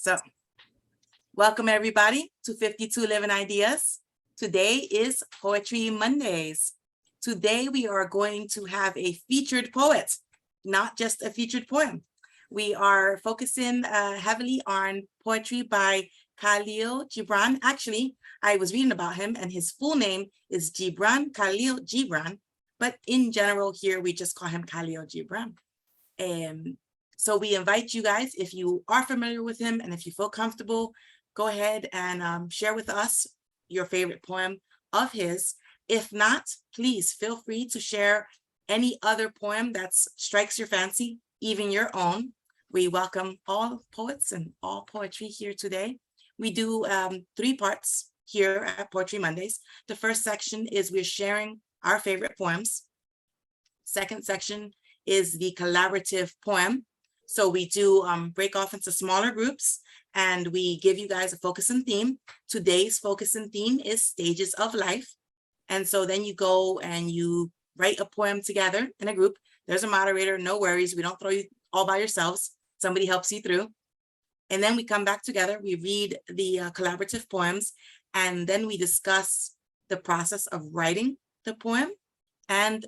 So, welcome everybody to 52 Living Ideas. Today is Poetry Mondays. Today we are going to have a featured poet, not just a featured poem. We are focusing heavily on poetry by Kahlil Gibran. Actually, I was reading about him and his full name is Gibran, Kahlil Gibran, but in general here we just call him Kahlil Gibran. So we invite you guys, if you are familiar with him and if you feel comfortable, go ahead and share with us your favorite poem of his. If not, please feel free to share any other poem that strikes your fancy, even your own. We welcome all poets and all poetry here today. We do 3 parts here at Poetry Mondays. The first section is we're sharing our favorite poems. Second section is the collaborative poem. So we do break off into smaller groups and we give you guys a focus and theme. Today's focus and theme is stages of life. And so then you go and you write a poem together in a group. There's a moderator, no worries. We don't throw you all by yourselves. Somebody helps you through. And then we come back together. We read the collaborative poems and then we discuss the process of writing the poem and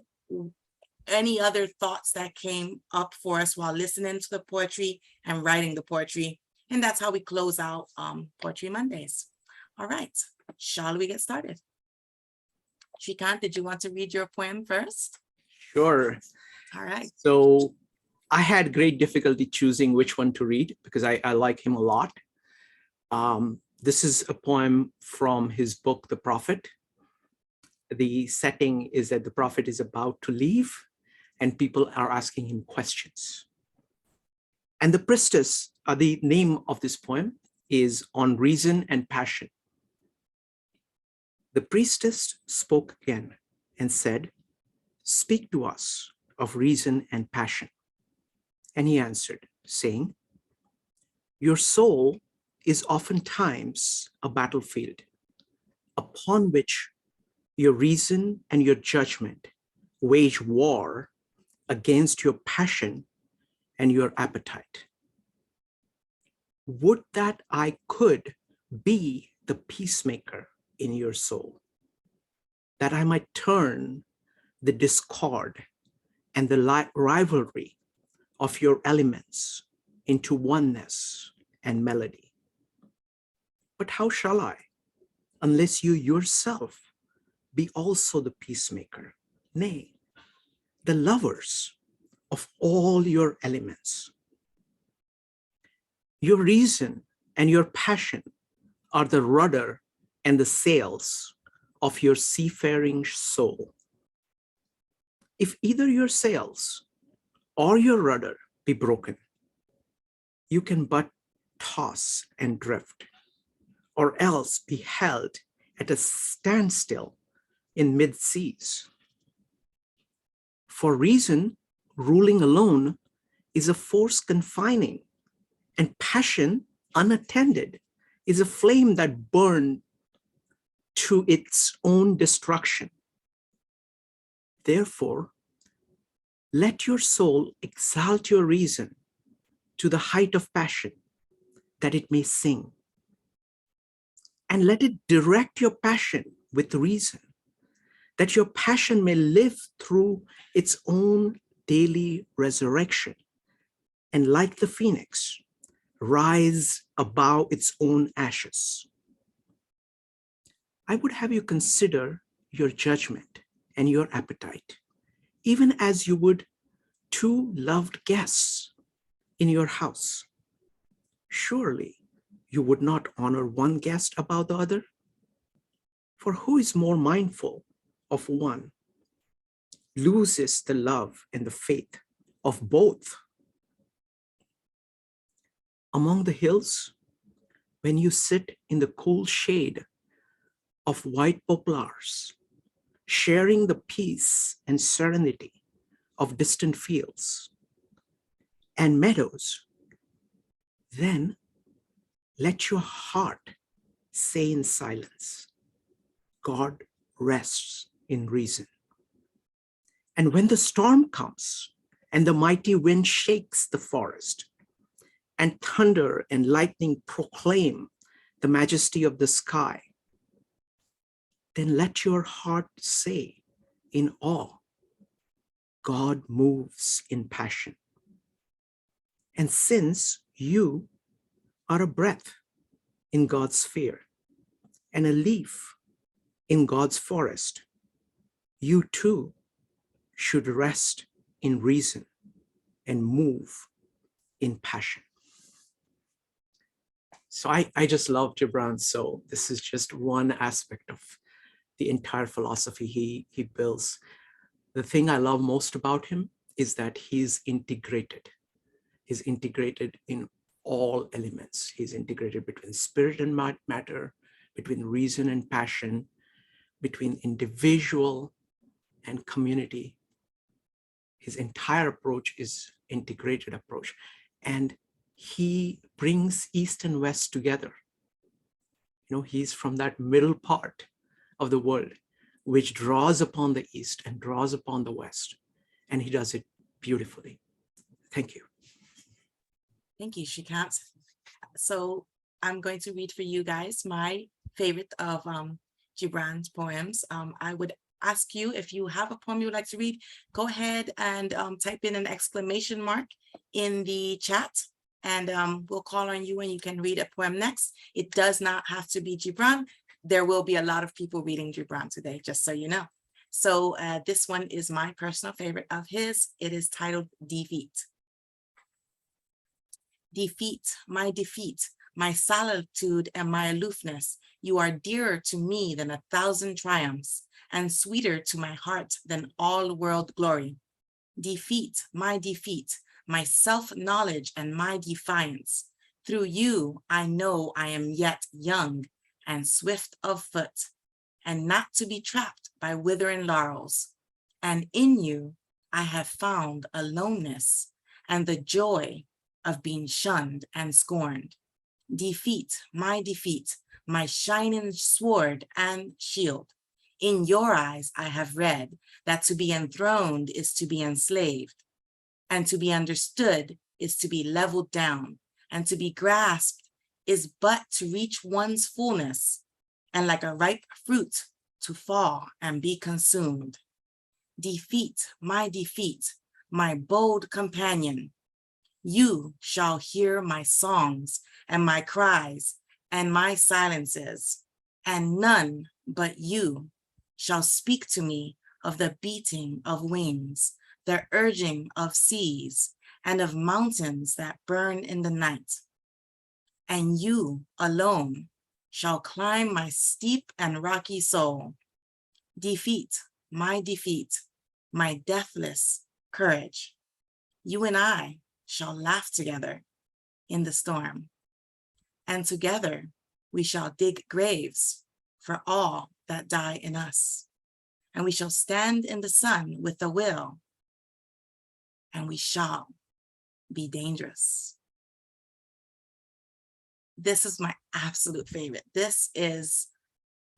any other thoughts that came up for us while listening to the poetry and writing the poetry. And that's how we close out Poetry Mondays. All right, shall we get started? Shrikant, did you want to read your poem first? Sure. All right. So I had great difficulty choosing which one to read because I like him a lot. This is a poem from his book, The Prophet. The setting is that the prophet is about to leave and people are asking him questions. And the priestess, the name of this poem is On Reason and Passion. The priestess spoke again and said, "Speak to us of reason and passion." And he answered, saying, "Your soul is oftentimes a battlefield upon which your reason and your judgment wage war against your passion and your appetite. Would that I could be the peacemaker in your soul, that I might turn the discord and the rivalry of your elements into oneness and melody. But how shall I, unless you yourself be also the peacemaker, nay, the lovers of all your elements? Your reason and your passion are the rudder and the sails of your seafaring soul. If either your sails or your rudder be broken, you can but toss and drift, or else be held at a standstill in mid-seas. For reason, ruling alone is a force confining, and passion, unattended, is a flame that burns to its own destruction. Therefore, let your soul exalt your reason to the height of passion, that it may sing. And let it direct your passion with reason, that your passion may live through its own daily resurrection, and like the phoenix, rise above its own ashes. I would have you consider your judgment and your appetite, even as you would 2 loved guests in your house. Surely you would not honor one guest above the other? For who is more mindful of one loses the love and the faith of both? Among the hills, when you sit in the cool shade of white poplars, sharing the peace and serenity of distant fields and meadows, then let your heart say in silence, God rests in reason. And when the storm comes and the mighty wind shakes the forest, and thunder and lightning proclaim the majesty of the sky, then let your heart say in awe, God moves in passion. And since you are a breath in God's sphere and a leaf in God's forest, you too should rest in reason and move in passion. So I just love Gibran. So this is just one aspect of the entire philosophy he builds. The thing I love most about him is that he's integrated. He's integrated in all elements. He's integrated between spirit and matter, between reason and passion, between individual and community. His entire approach is integrated approach. And he brings East and West together. You know, he's from that middle part of the world, which draws upon the East and draws upon the West. And he does it beautifully. Thank you. Thank you, Shrikant. So I'm going to read for you guys my favorite of Gibran's poems. I would ask you, if you have a poem you would like to read, go ahead and type in an exclamation mark in the chat, and we'll call on you and you can read a poem next. It does not have to be Gibran. There will be a lot of people reading Gibran today, just so you know. So this one is my personal favorite of his. It is titled Defeat. Defeat, my solitude and my aloofness, you are dearer to me than 1,000 triumphs, and sweeter to my heart than all world glory. Defeat, my self-knowledge and my defiance. Through you, I know I am yet young and swift of foot, and not to be trapped by withering laurels. And in you, I have found aloneness and the joy of being shunned and scorned. Defeat, my shining sword and shield. In your eyes I have read that to be enthroned is to be enslaved, and to be understood is to be leveled down, and to be grasped is but to reach one's fullness, and like a ripe fruit to fall and be consumed. Defeat, my bold companion. You shall hear my songs and my cries and my silences, and none but you shall speak to me of the beating of wings, the urging of seas, and of mountains that burn in the night. And you alone shall climb my steep and rocky soul. Defeat, my deathless courage. You and I shall laugh together in the storm, and together we shall dig graves for all that die in us, and we shall stand in the sun with a will, and we shall be dangerous. This is my absolute favorite. This is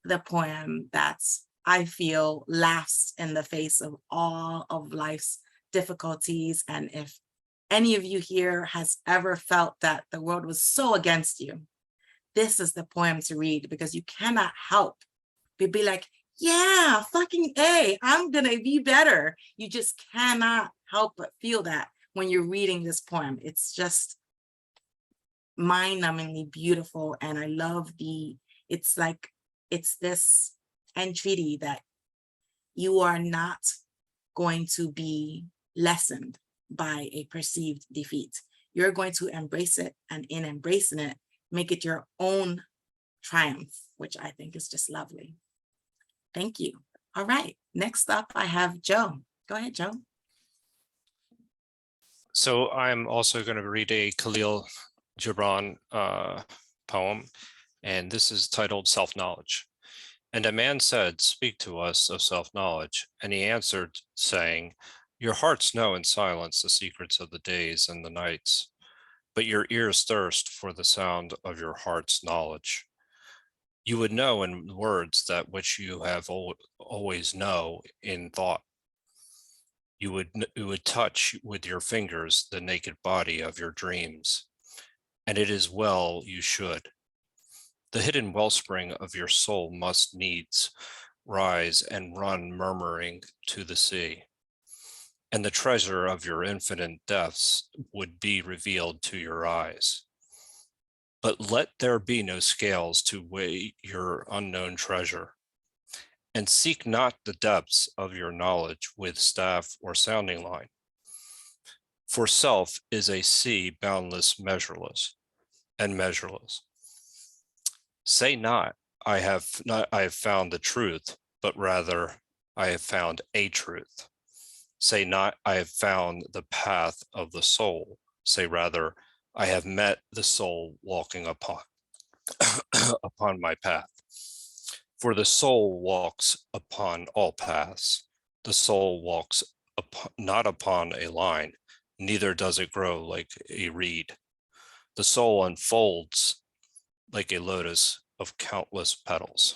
the poem that I feel laughs in the face of all of life's difficulties. And if any of you here has ever felt that the world was so against you, this is the poem to read, because you cannot help but be like, yeah, fucking A, I'm gonna be better. You just cannot help but feel that when you're reading this poem. It's just mind-numbingly beautiful. And I love it's this entreaty that you are not going to be lessened by a perceived defeat. You're going to embrace it, and in embracing it, make it your own triumph, which I think is just lovely. Thank you. All right, next up I have Joe. Go ahead, Joe. So I'm also going to read a Kahlil Gibran poem, and this is titled Self-Knowledge. And a man said, speak to us of self-knowledge. And he answered, saying, your hearts know in silence the secrets of the days and the nights, but your ears thirst for the sound of your heart's knowledge. You would know in words that which you have always know in thought. You would touch with your fingers the naked body of your dreams, and it is well you should. The hidden wellspring of your soul must needs rise and run murmuring to the sea, and the treasure of your infinite depths would be revealed to your eyes. But let there be no scales to weigh your unknown treasure, and seek not the depths of your knowledge with staff or sounding line. For self is a sea boundless, measureless, and measureless. Say not, I have found the truth, but rather I have found a truth. Say not, I have found the path of the soul. Say rather, I have met the soul walking upon upon my path. For the soul walks upon all paths. The soul walks not upon a line, neither does it grow like a reed. The soul unfolds like a lotus of countless petals.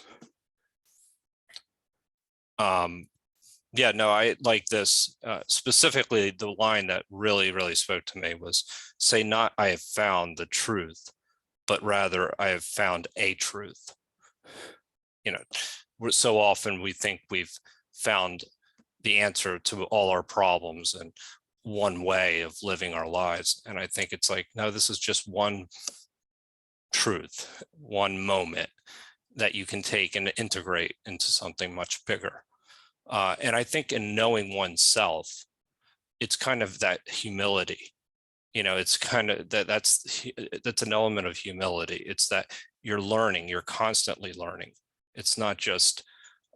Yeah, no, I like this. Specifically, the line that really spoke to me was, say not I have found the truth, but rather I have found a truth. You know, so often we think we've found the answer to all our problems and one way of living our lives. And I think it's like, no, this is just one truth, one moment that you can take and integrate into something much bigger. And I think in knowing oneself, it's kind of that humility. You know, it's kind of that's an element of humility. It's that you're learning, you're constantly learning. It's not just,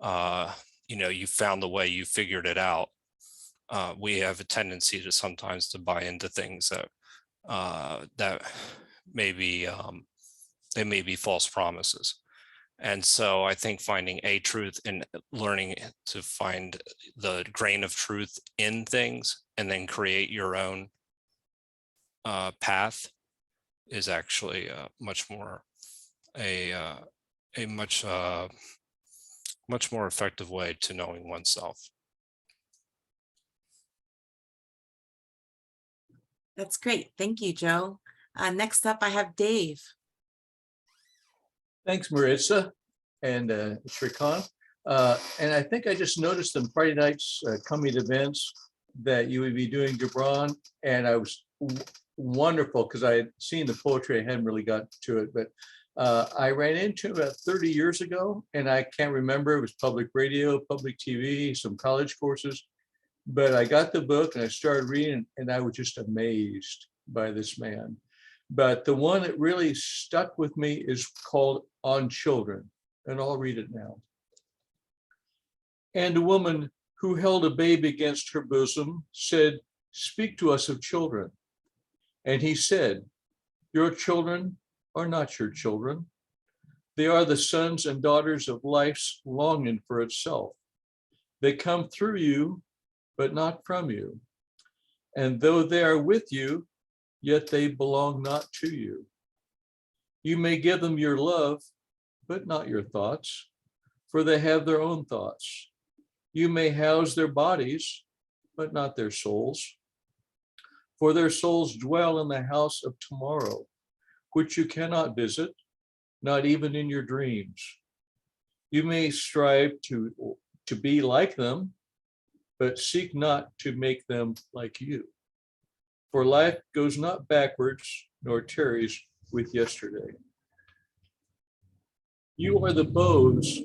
you know, you found the way, you figured it out. We have a tendency to sometimes to buy into things that that maybe they may be false promises. And so I think finding a truth and learning to find the grain of truth in things and then create your own path is actually much more a much more effective way to knowing oneself. That's great. Thank you, Joe. Next up, I have Dave. Thanks, Marissa and Shrikant. And I think I just noticed on Friday night's coming events that you would be doing Gibran, and I was wonderful because I had seen the poetry. I hadn't really got to it, but I ran into him about 30 years ago, and I can't remember. It was public radio, public TV, some college courses. But I got the book and I started reading, and I was just amazed by this man. But the one that really stuck with me is called On Children, and I'll read it now. And a woman who held a babe against her bosom said, "Speak to us of children." And he said, "Your children are not your children. They are the sons and daughters of life's longing for itself. They come through you, but not from you. And though they are with you, yet they belong not to you. You may give them your love, but not your thoughts, for they have their own thoughts. You may house their bodies, but not their souls, for their souls dwell in the house of tomorrow, which you cannot visit, not even in your dreams. You may strive to be like them, but seek not to make them like you. For life goes not backwards, nor tarries with yesterday. You are the bows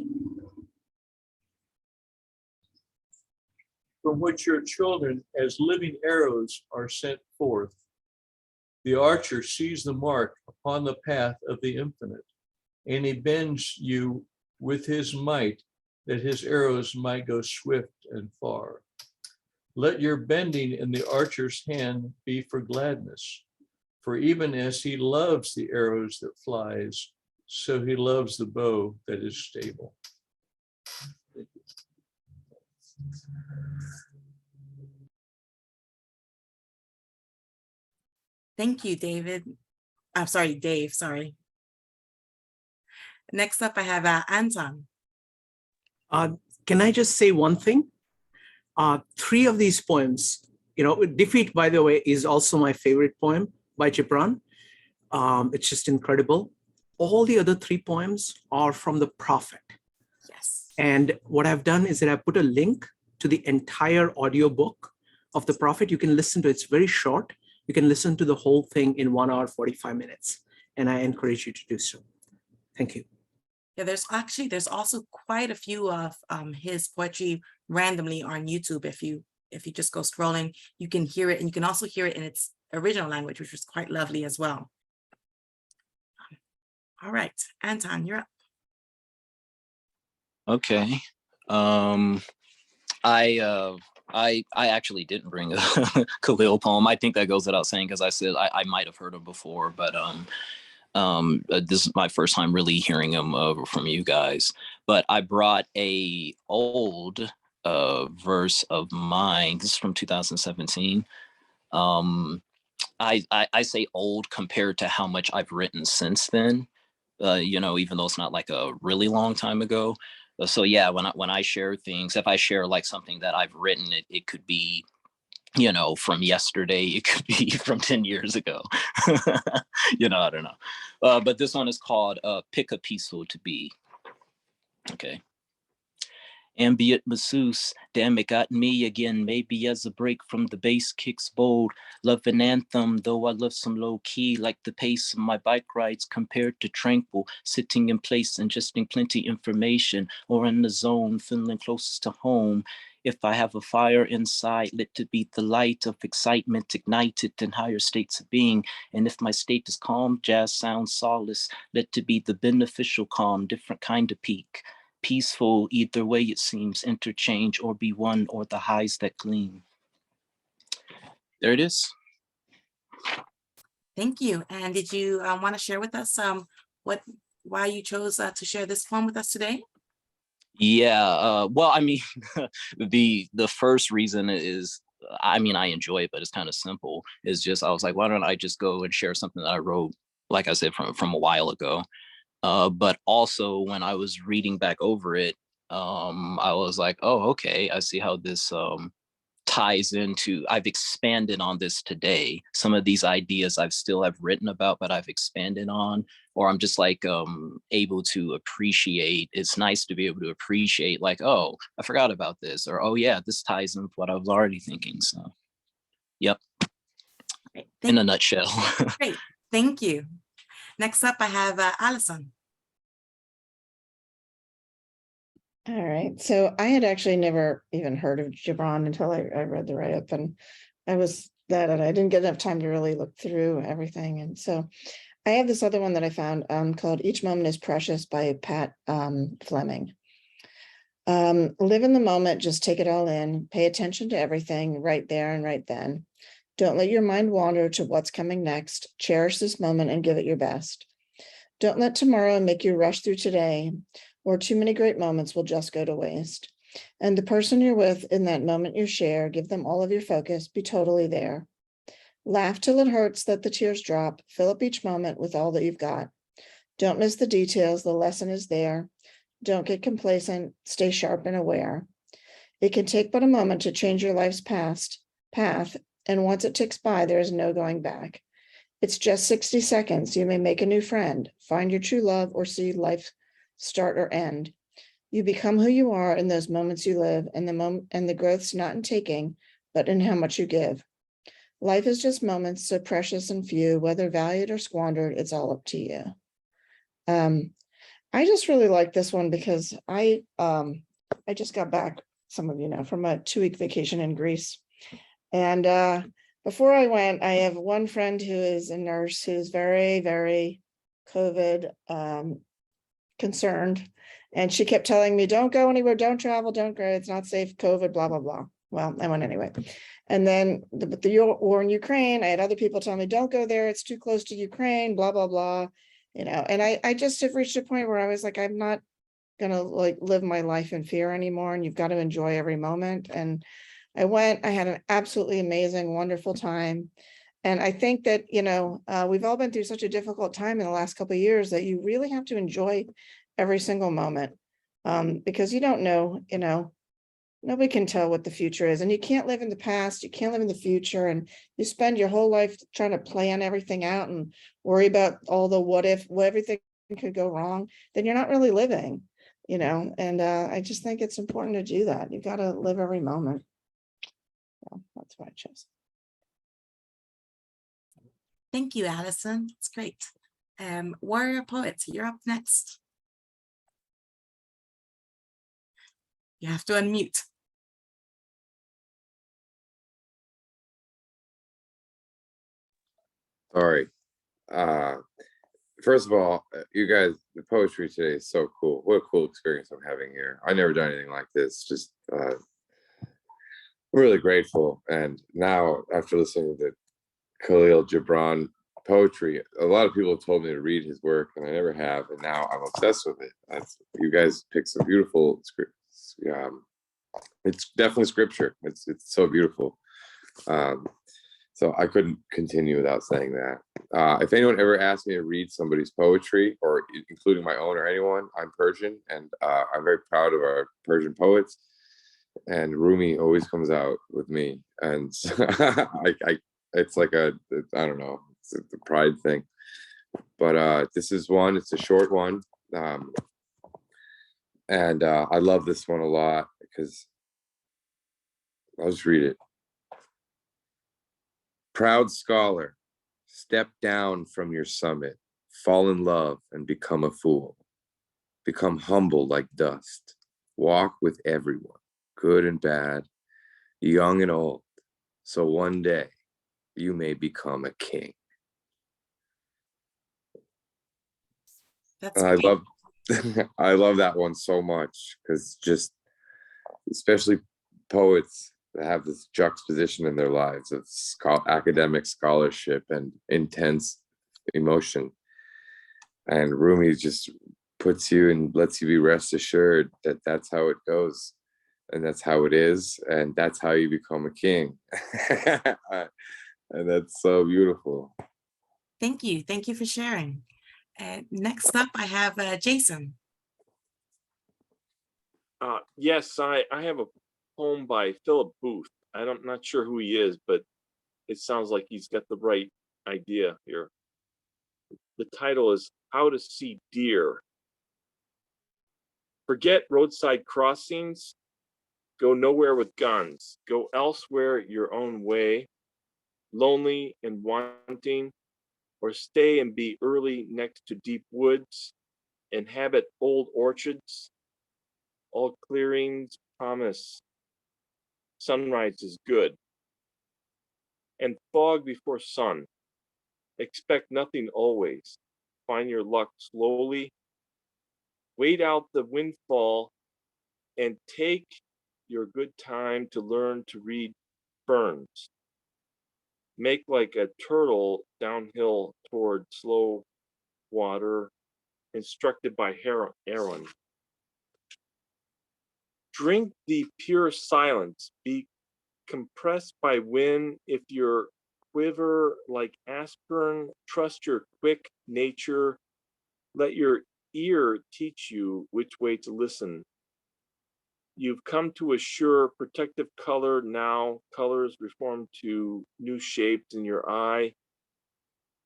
from which your children as living arrows are sent forth. The archer sees the mark upon the path of the infinite, and he bends you with his might that his arrows might go swift and far. Let your bending in the archer's hand be for gladness, for even as he loves the arrows that flies, so he loves the bow that is stable. Thank you, David. I'm sorry, Dave, sorry. Next up, I have Anton. Can I just say one thing? 3 of these poems, Defeat, by the way, is also my favorite poem by Gibran. It's just incredible. All the other 3 poems are from the prophet. Yes. And what I've done is that I put a link to the entire audiobook of the prophet. You can listen to it. It's very short. You can listen to the whole thing in 1 hour, 45 minutes. And I encourage you to do so. Thank you. Yeah, there's also quite a few of his poetry randomly on YouTube. If you just go scrolling, you can hear it, and you can also hear it in its original language, which was quite lovely as well. All right, Anton, you're up. Okay. I actually didn't bring a Khalil poem. I think that goes without saying, because I said I might have heard him before, but this is my first time really hearing him from you guys. But I brought a old verse of mine. This is from 2017. I say old compared to how much I've written since then. You know, even though it's not like a really long time ago. So yeah, when I share things, if I share like something that I've written, it could be, you know, from yesterday, it could be from 10 years ago. You know, I don't know. But this one is called Pick a Peaceful to Be. Okay. Ambient masseuse, damn it got me again, maybe as a break from the bass kicks bold. Love an anthem, though I love some low key, like the pace of my bike rides compared to tranquil, sitting in place, ingesting plenty information, or in the zone, feeling closest to home. If I have a fire inside, lit to be the light of excitement, ignited in higher states of being. And if my state is calm, jazz sounds solace, lit to be the beneficial calm, different kind of peak. Peaceful, either way it seems, interchange or be one, or the highs that gleam. There it is. Thank you. And did you want to share with us why you chose to share this poem with us today? Yeah, well, I mean, the first reason is, I mean, I enjoy it, but it's kind of simple. It's just, I was like, why don't I just go and share something that I wrote, like I said, from a while ago. But also when I was reading back over it, I was like, oh, okay, I see how this ties into, I've expanded on this today. Some of these ideas I've still have written about, but I've expanded on, or I'm just like able to appreciate. It's nice to be able to appreciate, like, oh, I forgot about this, or oh yeah, this ties in with what I was already thinking. So, yep, Great. in a nutshell. Great, thank you. Next up, I have Allison. All right. So I had actually never even heard of Gibran until I read the write-up, and I didn't get enough time to really look through everything. And so I have this other one that I found called Each Moment is Precious by Pat Fleming. Live in the moment, just take it all in, pay attention to everything right there and right then. Don't let your mind wander to what's coming next. Cherish this moment and give it your best. Don't let tomorrow make you rush through today, or too many great moments will just go to waste. And the person you're with in that moment you share, give them all of your focus, be totally there. Laugh till it hurts that the tears drop, fill up each moment with all that you've got. Don't miss the details, the lesson is there. Don't get complacent, stay sharp and aware. It can take but a moment to change your life's path, and once it ticks by, there is no going back. It's just 60 seconds. You may make a new friend, find your true love, or see life start or end. You become who you are in those moments you live, and the growth's not in taking, but in how much you give. Life is just moments, so precious and few, whether valued or squandered, it's all up to you. I just really like this one because I just got back, some of you know, from a 2-week vacation in Greece. And before I went, I have one friend who is a nurse who's very, very COVID concerned. And she kept telling me, don't go anywhere, don't travel, don't go, it's not safe, COVID, blah, blah, blah. Well, I went anyway. And then the war in Ukraine, I had other people telling me, don't go there, it's too close to Ukraine, blah, blah, blah. You know, and I just have reached a point where I was like, I'm not gonna like live my life in fear anymore, and you've got to enjoy every moment. And I went, I had an absolutely amazing, wonderful time. And I think that, you know, we've all been through such a difficult time in the last couple of years that you really have to enjoy every single moment, because you don't know, you know, Nobody can tell what the future is, and you can't live in the past, you can't live in the future, and you spend your whole life trying to plan everything out and worry about all the what if, what everything could go wrong, then you're not really living, you know, and I just think it's important to do that. You've got to live every moment. So that's why I chose. Thank you, Allison. It's great. Warrior Poets, you're up next. You have to unmute. Sorry. First of all, you guys, the poetry today is so cool. What a cool experience I'm having here. I never done anything like this. Just really grateful. And now, after listening to Kahlil Gibran poetry, a lot of people have told me to read his work, and I never have. And now I'm obsessed with it. You guys picked some beautiful scripts. It's definitely scripture. It's so beautiful. So I couldn't continue without saying that. If anyone ever asks me to read somebody's poetry, or including my own or anyone, I'm Persian, and I'm very proud of our Persian poets. And Rumi always comes out with me, and it's like I don't know, it's a pride thing. But this is one. It's a short one, and I love this one a lot because I'll just read it. Proud scholar, step down from your summit, fall in love and become a fool. Become humble like dust, walk with everyone, good and bad, young and old, so one day you may become a king. That's I great. love I love that one so much, because just especially poets that have this juxtaposition in their lives of academic scholarship and intense emotion. And Rumi just puts you and lets you be rest assured that that's how it goes, and that's how it is, and that's how you become a king. And that's so beautiful. Thank you. Thank you for sharing. Next up, I have Jason. Yes, I have a poem by Philip Booth. I'm not sure who he is, but it sounds like he's got the right idea here. The title is How to See Deer. Forget roadside crossings. Go nowhere with guns. Go elsewhere your own way. Lonely and wanting, or stay and be early next to deep woods. Inhabit old orchards. All clearings promise sunrise is good. And fog before sun. Expect nothing always. Find your luck slowly. Wait out the windfall and take your good time to learn to read ferns. Make like a turtle downhill toward slow water, instructed by Aaron. Drink the pure silence. Be compressed by wind. If your quiver like aspirin, trust your quick nature. Let your ear teach you which way to listen. You've come to a sure protective color now. Colors reform to new shapes in your eye.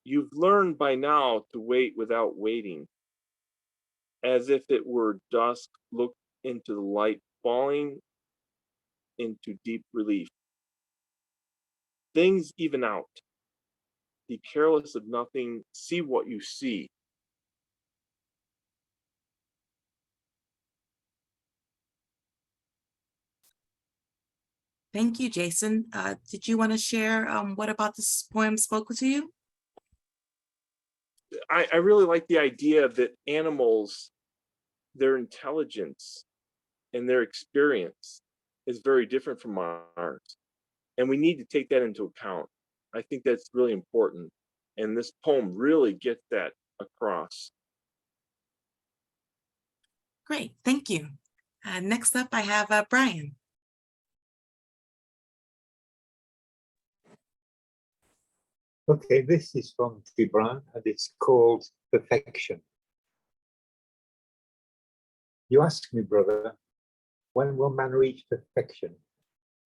You've learned by now to wait without waiting. As if it were dusk, look into the light falling into deep relief. Things even out. Be careless of nothing. See what you see. Thank you, Jason. Did you want to share what about this poem spoke to you? I really like the idea that animals, their intelligence and their experience is very different from ours. And we need to take that into account. I think that's really important. And this poem really gets that across. Great, thank you. Next up, I have Brian. Okay, this is from Gibran and it's called Perfection. You ask me, brother, When will man reach perfection?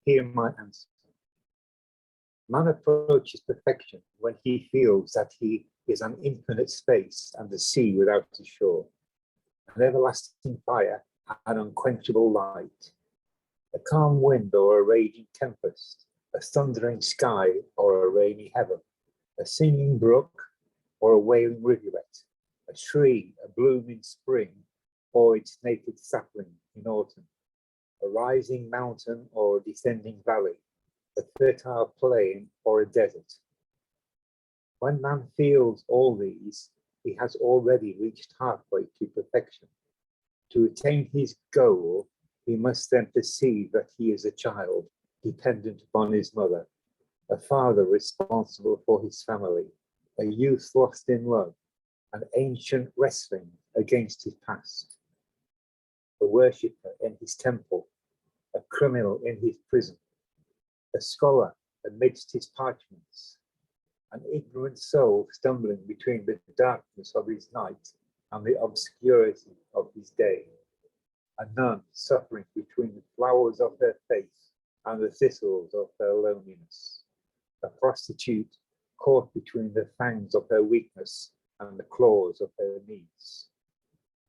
Hear my answer. Man approaches perfection when he feels that he is an infinite space and the sea without a shore, an everlasting fire, an unquenchable light, a calm wind or a raging tempest, a thundering sky or a rainy heaven, a singing brook or a wailing rivulet, a tree, a bloom in spring, or its naked sapling in autumn, a rising mountain or a descending valley, a fertile plain or a desert. When man feels all these, he has already reached halfway to perfection. To attain his goal, he must then perceive that he is a child, dependent upon his mother, a father responsible for his family, a youth lost in love, an ancient wrestling against his past, a worshipper in his temple, a criminal in his prison, a scholar amidst his parchments, an ignorant soul stumbling between the darkness of his night and the obscurity of his day, a nun suffering between the flowers of her face and the thistles of her loneliness, a prostitute caught between the fangs of her weakness and the claws of her needs,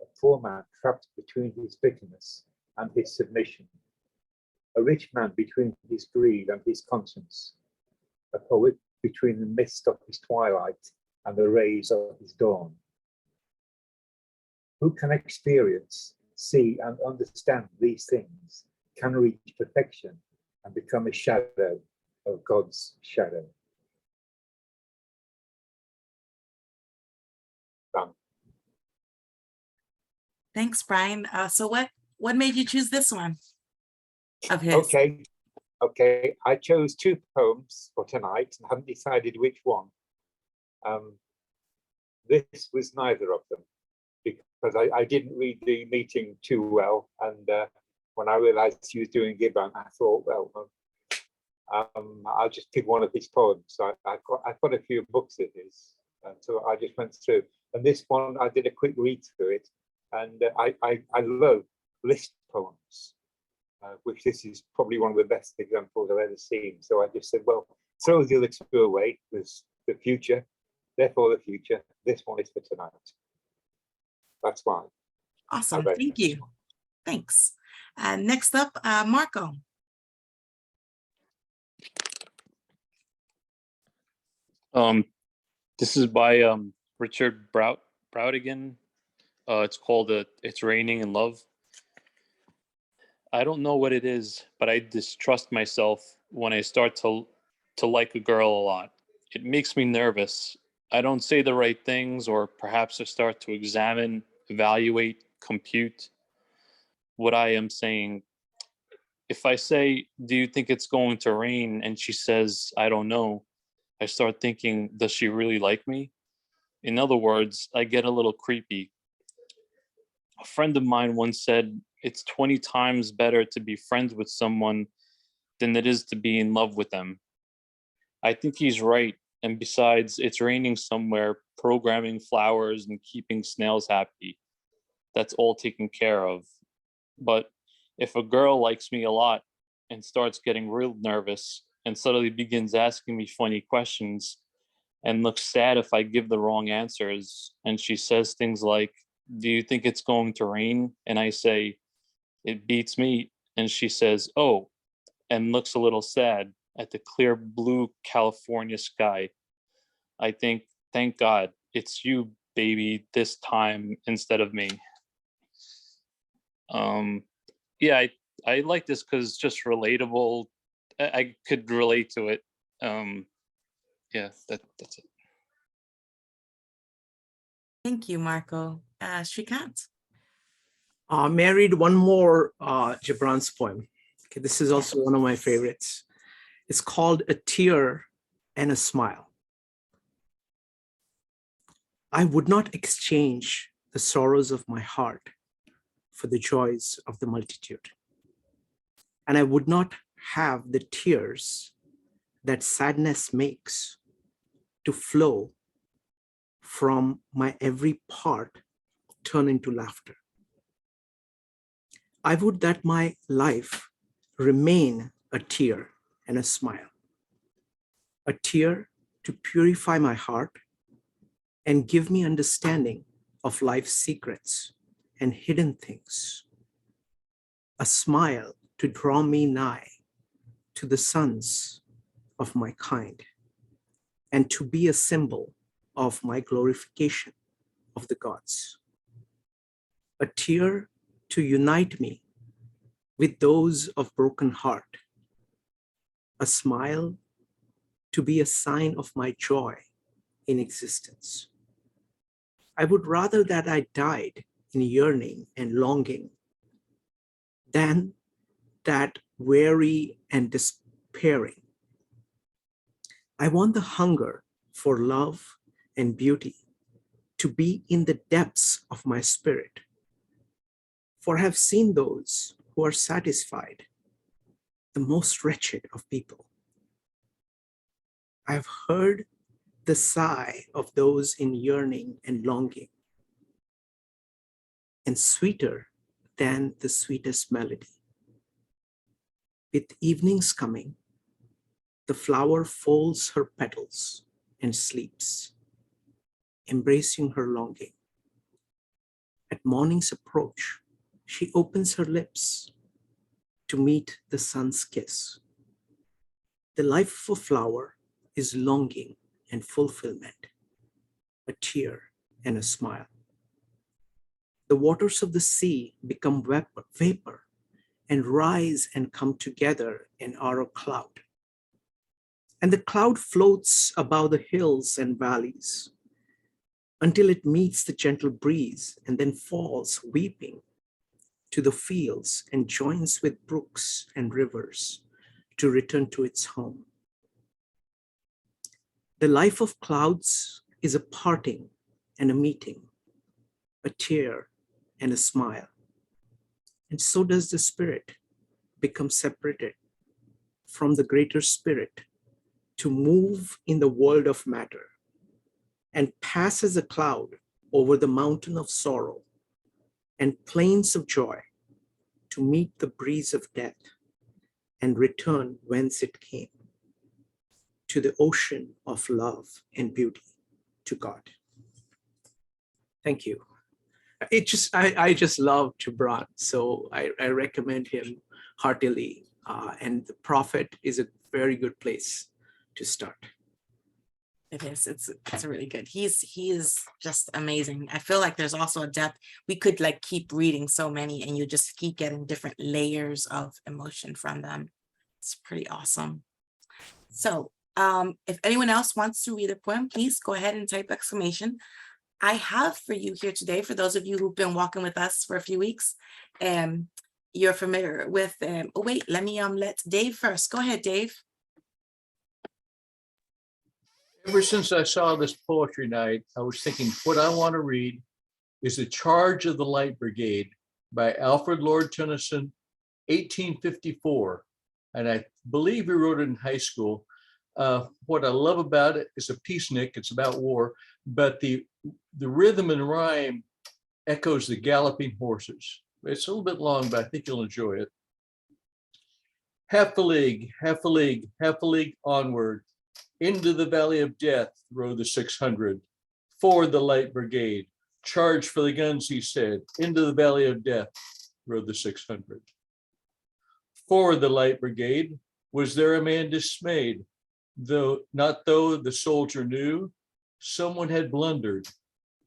a poor man trapped between his bitterness and his submission, a rich man between his greed and his conscience, a poet between the mist of his twilight and the rays of his dawn. Who can experience, see, and understand these things can reach perfection and become a shadow of God's shadow. Done. Thanks, Brian. So what made you choose this one of his? Okay. I chose two poems for tonight and haven't decided which one. This was neither of them because I didn't read the meeting too well, and when I realized he was doing Gibran, I thought, well, I'll just pick one of his poems. So I've got a few books of his, and so I just went through. And this one, I did a quick read through it, and I love list poems, which this is probably one of the best examples I've ever seen. So I just said, well, throw the other two away. There's the future, therefore the future. This one is for tonight. That's why. Awesome. Thank you. Thanks. Next up, Marco. This is by Richard Brautigan. It's called It's Raining in Love. I don't know what it is, but I distrust myself when I start to like a girl a lot. It makes me nervous. I don't say the right things, or perhaps I start to examine, evaluate, compute what I am saying. If I say, do you think it's going to rain? And she says, I don't know. I start thinking, does she really like me? In other words, I get a little creepy. A friend of mine once said, it's 20 times better to be friends with someone than it is to be in love with them. I think he's right. And besides, it's raining somewhere, programming flowers and keeping snails happy. That's all taken care of. But if a girl likes me a lot and starts getting real nervous and suddenly begins asking me funny questions and looks sad if I give the wrong answers, and she says things like, do you think it's going to rain? And I say, it beats me. And she says, oh, and looks a little sad at the clear blue California sky. I think, thank God, it's you, baby, this time instead of me. Yeah, I like this because it's just relatable. I could relate to it. Yeah, that's it. Thank you, Marco. Shrikant. May I read one more Gibran's poem? Okay, this is also one of my favorites. It's called A Tear and a Smile. I would not exchange the sorrows of my heart for the joys of the multitude. And I would not have the tears that sadness makes to flow from my every part turn into laughter. I would that my life remain a tear and a smile, a tear to purify my heart and give me understanding of life's secrets and hidden things, a smile to draw me nigh to the sons of my kind, and to be a symbol of my glorification of the gods, a tear to unite me with those of broken heart, a smile to be a sign of my joy in existence. I would rather that I died in yearning and longing than that weary and despairing. I want the hunger for love and beauty to be in the depths of my spirit, for I have seen those who are satisfied, the most wretched of people. I have heard the sigh of those in yearning and longing, and sweeter than the sweetest melody. With evening's coming, the flower folds her petals and sleeps, embracing her longing. At morning's approach, she opens her lips to meet the sun's kiss. The life of a flower is longing and fulfillment, a tear and a smile. The waters of the sea become vapor and rise and come together and are a cloud. And the cloud floats above the hills and valleys until it meets the gentle breeze and then falls weeping to the fields and joins with brooks and rivers to return to its home. The life of clouds is a parting and a meeting, a tear and a smile. And so does the spirit become separated from the greater spirit to move in the world of matter and pass as a cloud over the mountain of sorrow and plains of joy to meet the breeze of death and return whence it came, to the ocean of love and beauty, to God. Thank you. I just love Gibran, so I recommend him heartily. And the Prophet is a very good place to start. It is. It's really good. He is just amazing. I feel like there's also a depth. We could like keep reading so many, and you just keep getting different layers of emotion from them. It's pretty awesome. So, if anyone else wants to read a poem, please go ahead and type exclamation. I have for you here today, for those of you who've been walking with us for a few weeks, you're familiar with. Oh wait, let me let Dave first. Go ahead, Dave. Ever since I saw this poetry night, I was thinking what I want to read is The Charge of the Light Brigade by Alfred Lord Tennyson, 1854. And I believe he wrote it in high school. What I love about it is a peacenik, it's about war, but the rhythm and rhyme echoes the galloping horses. It's a little bit long, but I think you'll enjoy it. Half a league, half a league, half a league onward. Into the valley of death rode the 600. For the light brigade. Charge for the guns, he said. Into the valley of death rode the 600. For the light brigade. Was there a man dismayed? Though the soldier knew, someone had blundered.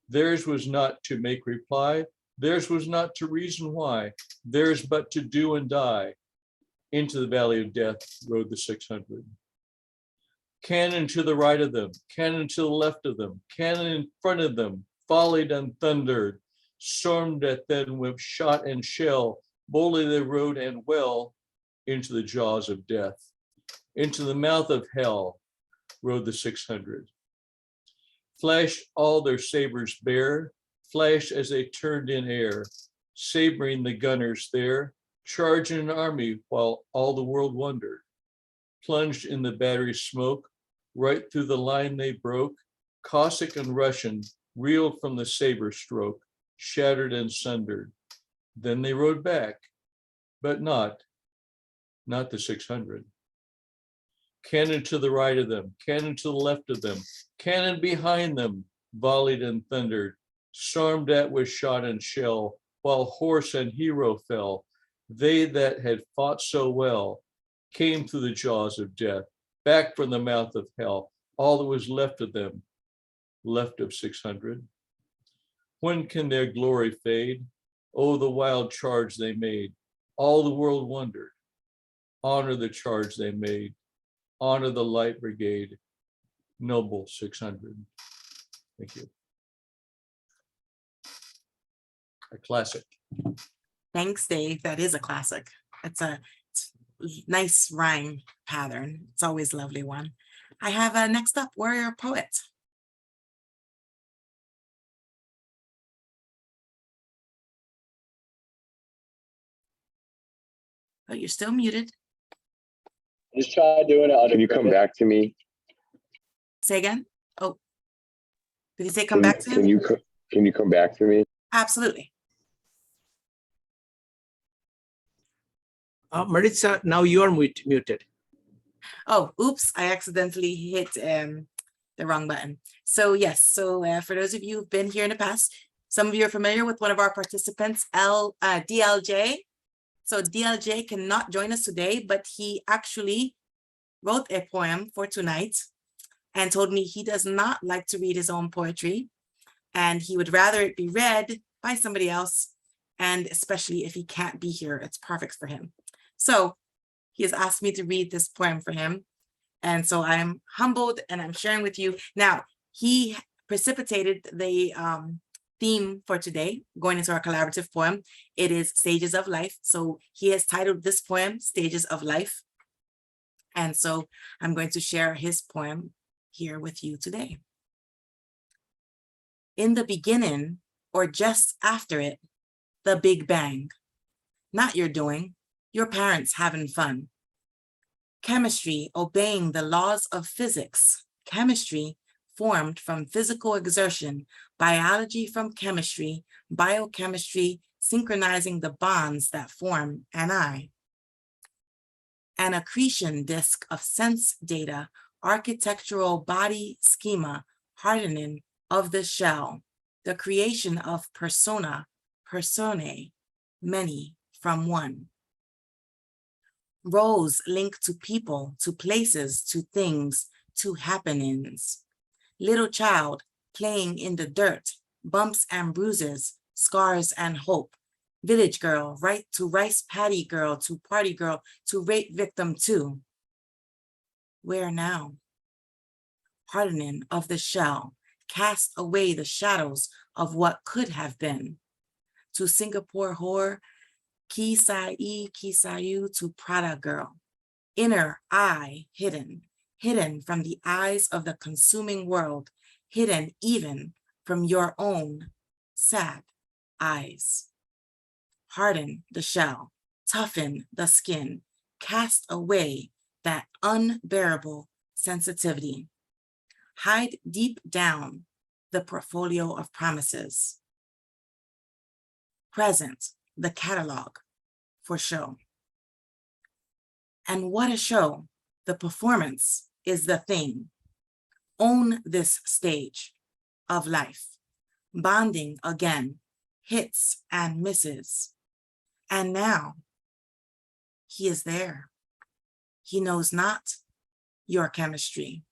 Theirs was not to make reply. Theirs was not to reason why. Theirs but to do and die. Into the valley of death rode the 600. Cannon to the right of them, cannon to the left of them, cannon in front of them, volleyed and thundered, stormed at them with shot and shell, boldly they rode and well into the jaws of death. Into the mouth of hell rode the 600. Flashed all their sabers bare, flashed as they turned in air, sabering the gunners there, charging an army while all the world wondered. Plunged in the battery's smoke, right through the line they broke, Cossack and Russian reeled from the saber stroke, shattered and sundered. Then they rode back, but not the 600. Cannon to the right of them, cannon to the left of them, cannon behind them, volleyed and thundered, stormed at with shot and shell, while horse and hero fell. They that had fought so well came through the jaws of death, back from the mouth of hell, all that was left of them, left of 600. When can their glory fade? Oh, the wild charge they made. All the world wondered. Honor the charge they made. Honor the light brigade. Noble 600. Thank you. A classic. Thanks, Dave. That is a classic. It's a nice rhyme pattern. It's always a lovely one. I have next up, Warrior Poet. Oh, you're still muted. Just try doing it. Can you come back to me? Say again? Oh, did he say come back to Can you come back to me? Absolutely. Maritza, now you are muted. Oh, oops, I accidentally hit the wrong button. So yes, so for those of you who've been here in the past, some of you are familiar with one of our participants, DLJ. So DLJ cannot join us today, but he actually wrote a poem for tonight and told me he does not like to read his own poetry and he would rather it be read by somebody else. And especially if he can't be here, it's perfect for him. So he has asked me to read this poem for him. And so I'm humbled and I'm sharing with you. Now, he precipitated the theme for today, going into our collaborative poem. It is Stages of Life. So he has titled this poem, Stages of Life. And so I'm going to share his poem here with you today. In the beginning, or just after it, the Big Bang. Not your doing, your parents having fun. Chemistry obeying the laws of physics. Chemistry formed from physical exertion. Biology from chemistry. Biochemistry synchronizing the bonds that form an eye. An accretion disk of sense data. Architectural body schema. Hardening of the shell. The creation of persona. Personae. Many from one. Roles linked to people, to places, to things, to happenings. Little child playing in the dirt, bumps and bruises, scars and hope. Village girl, right to rice paddy girl, to party girl, to rape victim too. Where now? Hardening of the shell, cast away the shadows of what could have been. To Singapore whore, Kisai, Kisayu to Prada girl. Inner eye hidden, hidden from the eyes of the consuming world, hidden even from your own sad eyes. Harden the shell, toughen the skin, cast away that unbearable sensitivity. Hide deep down the portfolio of promises. Present the catalog for show. And what a show. The performance is the thing. Own this stage of life. Bonding again, hits and misses. And now he is there. He knows not your chemistry,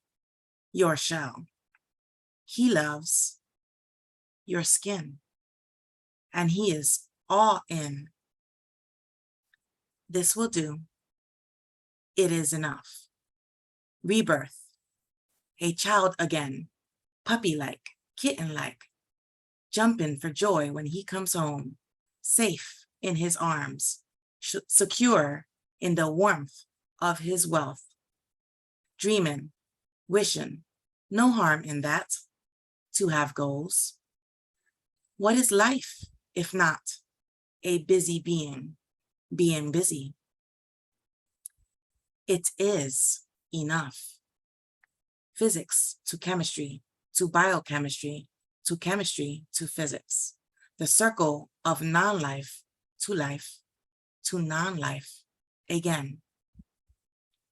your shell. He loves your skin. And he is all in. This will do. It is enough. Rebirth. A child again. Puppy-like, kitten-like. Jumping for joy when he comes home. Safe in his arms. Secure in the warmth of his wealth. Dreaming, wishing. No harm in that. To have goals. What is life if not a busy being busy? It is enough. Physics to chemistry, to biochemistry, to chemistry, to physics. The circle of non-life to life, to non-life again.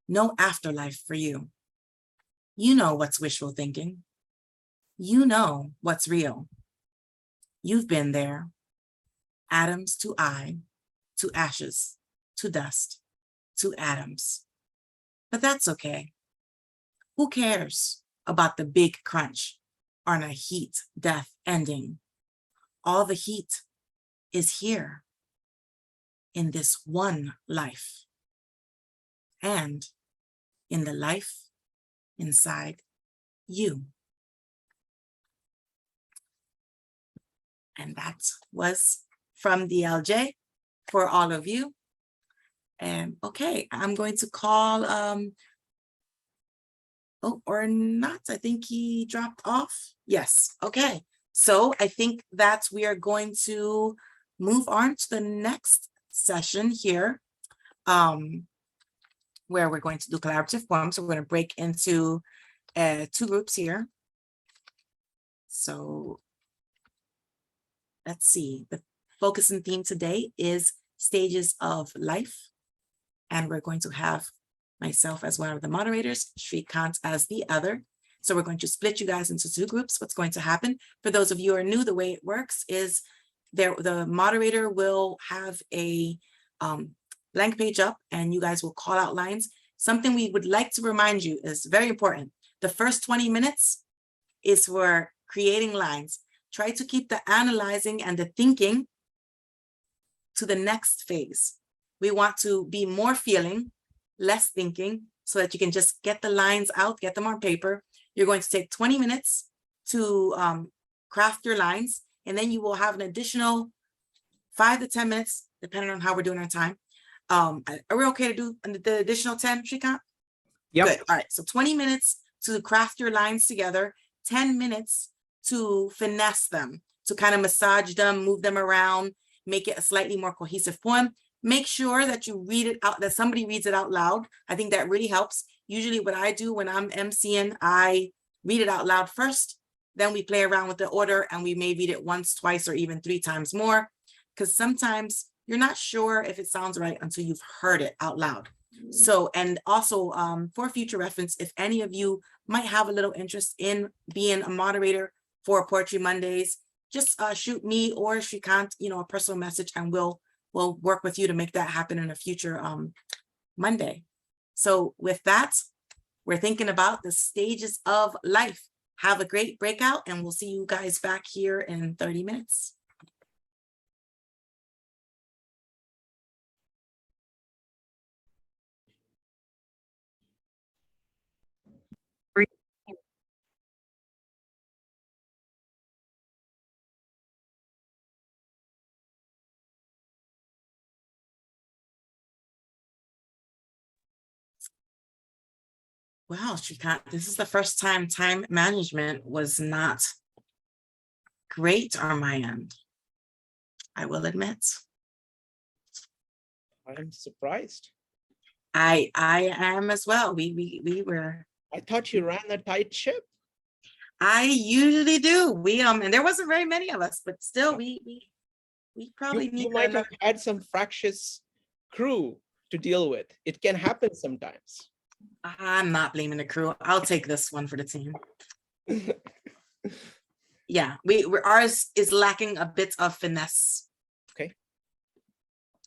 No afterlife for you. You know what's wishful thinking. You know what's real. You've been there. Atoms to I, to ashes, to dust, to atoms. But that's okay. Who cares about the big crunch on a heat death ending? All the heat is here in this one life and in the life inside you. And that was from the LJ for all of you. And okay, I'm going to call, oh, or not, I think he dropped off. Yes, okay. So I think that we are going to move on to the next session here, where we're going to do collaborative poems. So we're going to break into 2 groups here. So let's see, the focus and theme today is stages of life. And we're going to have myself as one of the moderators, Shrikant as the other. So we're going to split you guys into 2 groups. What's going to happen, for those of you who are new, the way it works is the moderator will have a blank page up and you guys will call out lines. Something we would like to remind you is very important. The first 20 minutes is for creating lines. Try to keep the analyzing and the thinking to the next phase. We want to be more feeling, less thinking, so that you can just get the lines out, get them on paper. You're going to take 20 minutes to craft your lines, and then you will have an additional 5 to 10 minutes, depending on how we're doing our time. Are we okay to do the additional 10, Shrikant? Yep. Good. All right. So 20 minutes to craft your lines together, 10 minutes to finesse them, to kind of massage them, move them around, make it a slightly more cohesive poem. Make sure that you read it out, that somebody reads it out loud. I think that really helps. Usually what I do when I'm emceeing, I read it out loud first, then we play around with the order and we may read it once, twice, or even 3 times more, because sometimes you're not sure if it sounds right until you've heard it out loud. So, and also for future reference, if any of you might have a little interest in being a moderator for Poetry Mondays, just shoot me or Shrikant, a personal message, and we'll work with you to make that happen in a future Monday. So with that, we're thinking about the stages of life. Have a great breakout, and we'll see you guys back here in 30 minutes. Wow, Shrikant, this is the first time time management was not great on my end, I will admit. I'm surprised. I am as well. We were. I thought you ran a tight ship. I usually do. And there wasn't very many of us, but still we probably need. You might have had some fractious crew to deal with. It can happen sometimes. I'm not blaming the crew. I'll take this one for the team. Yeah, ours is lacking a bit of finesse. Okay.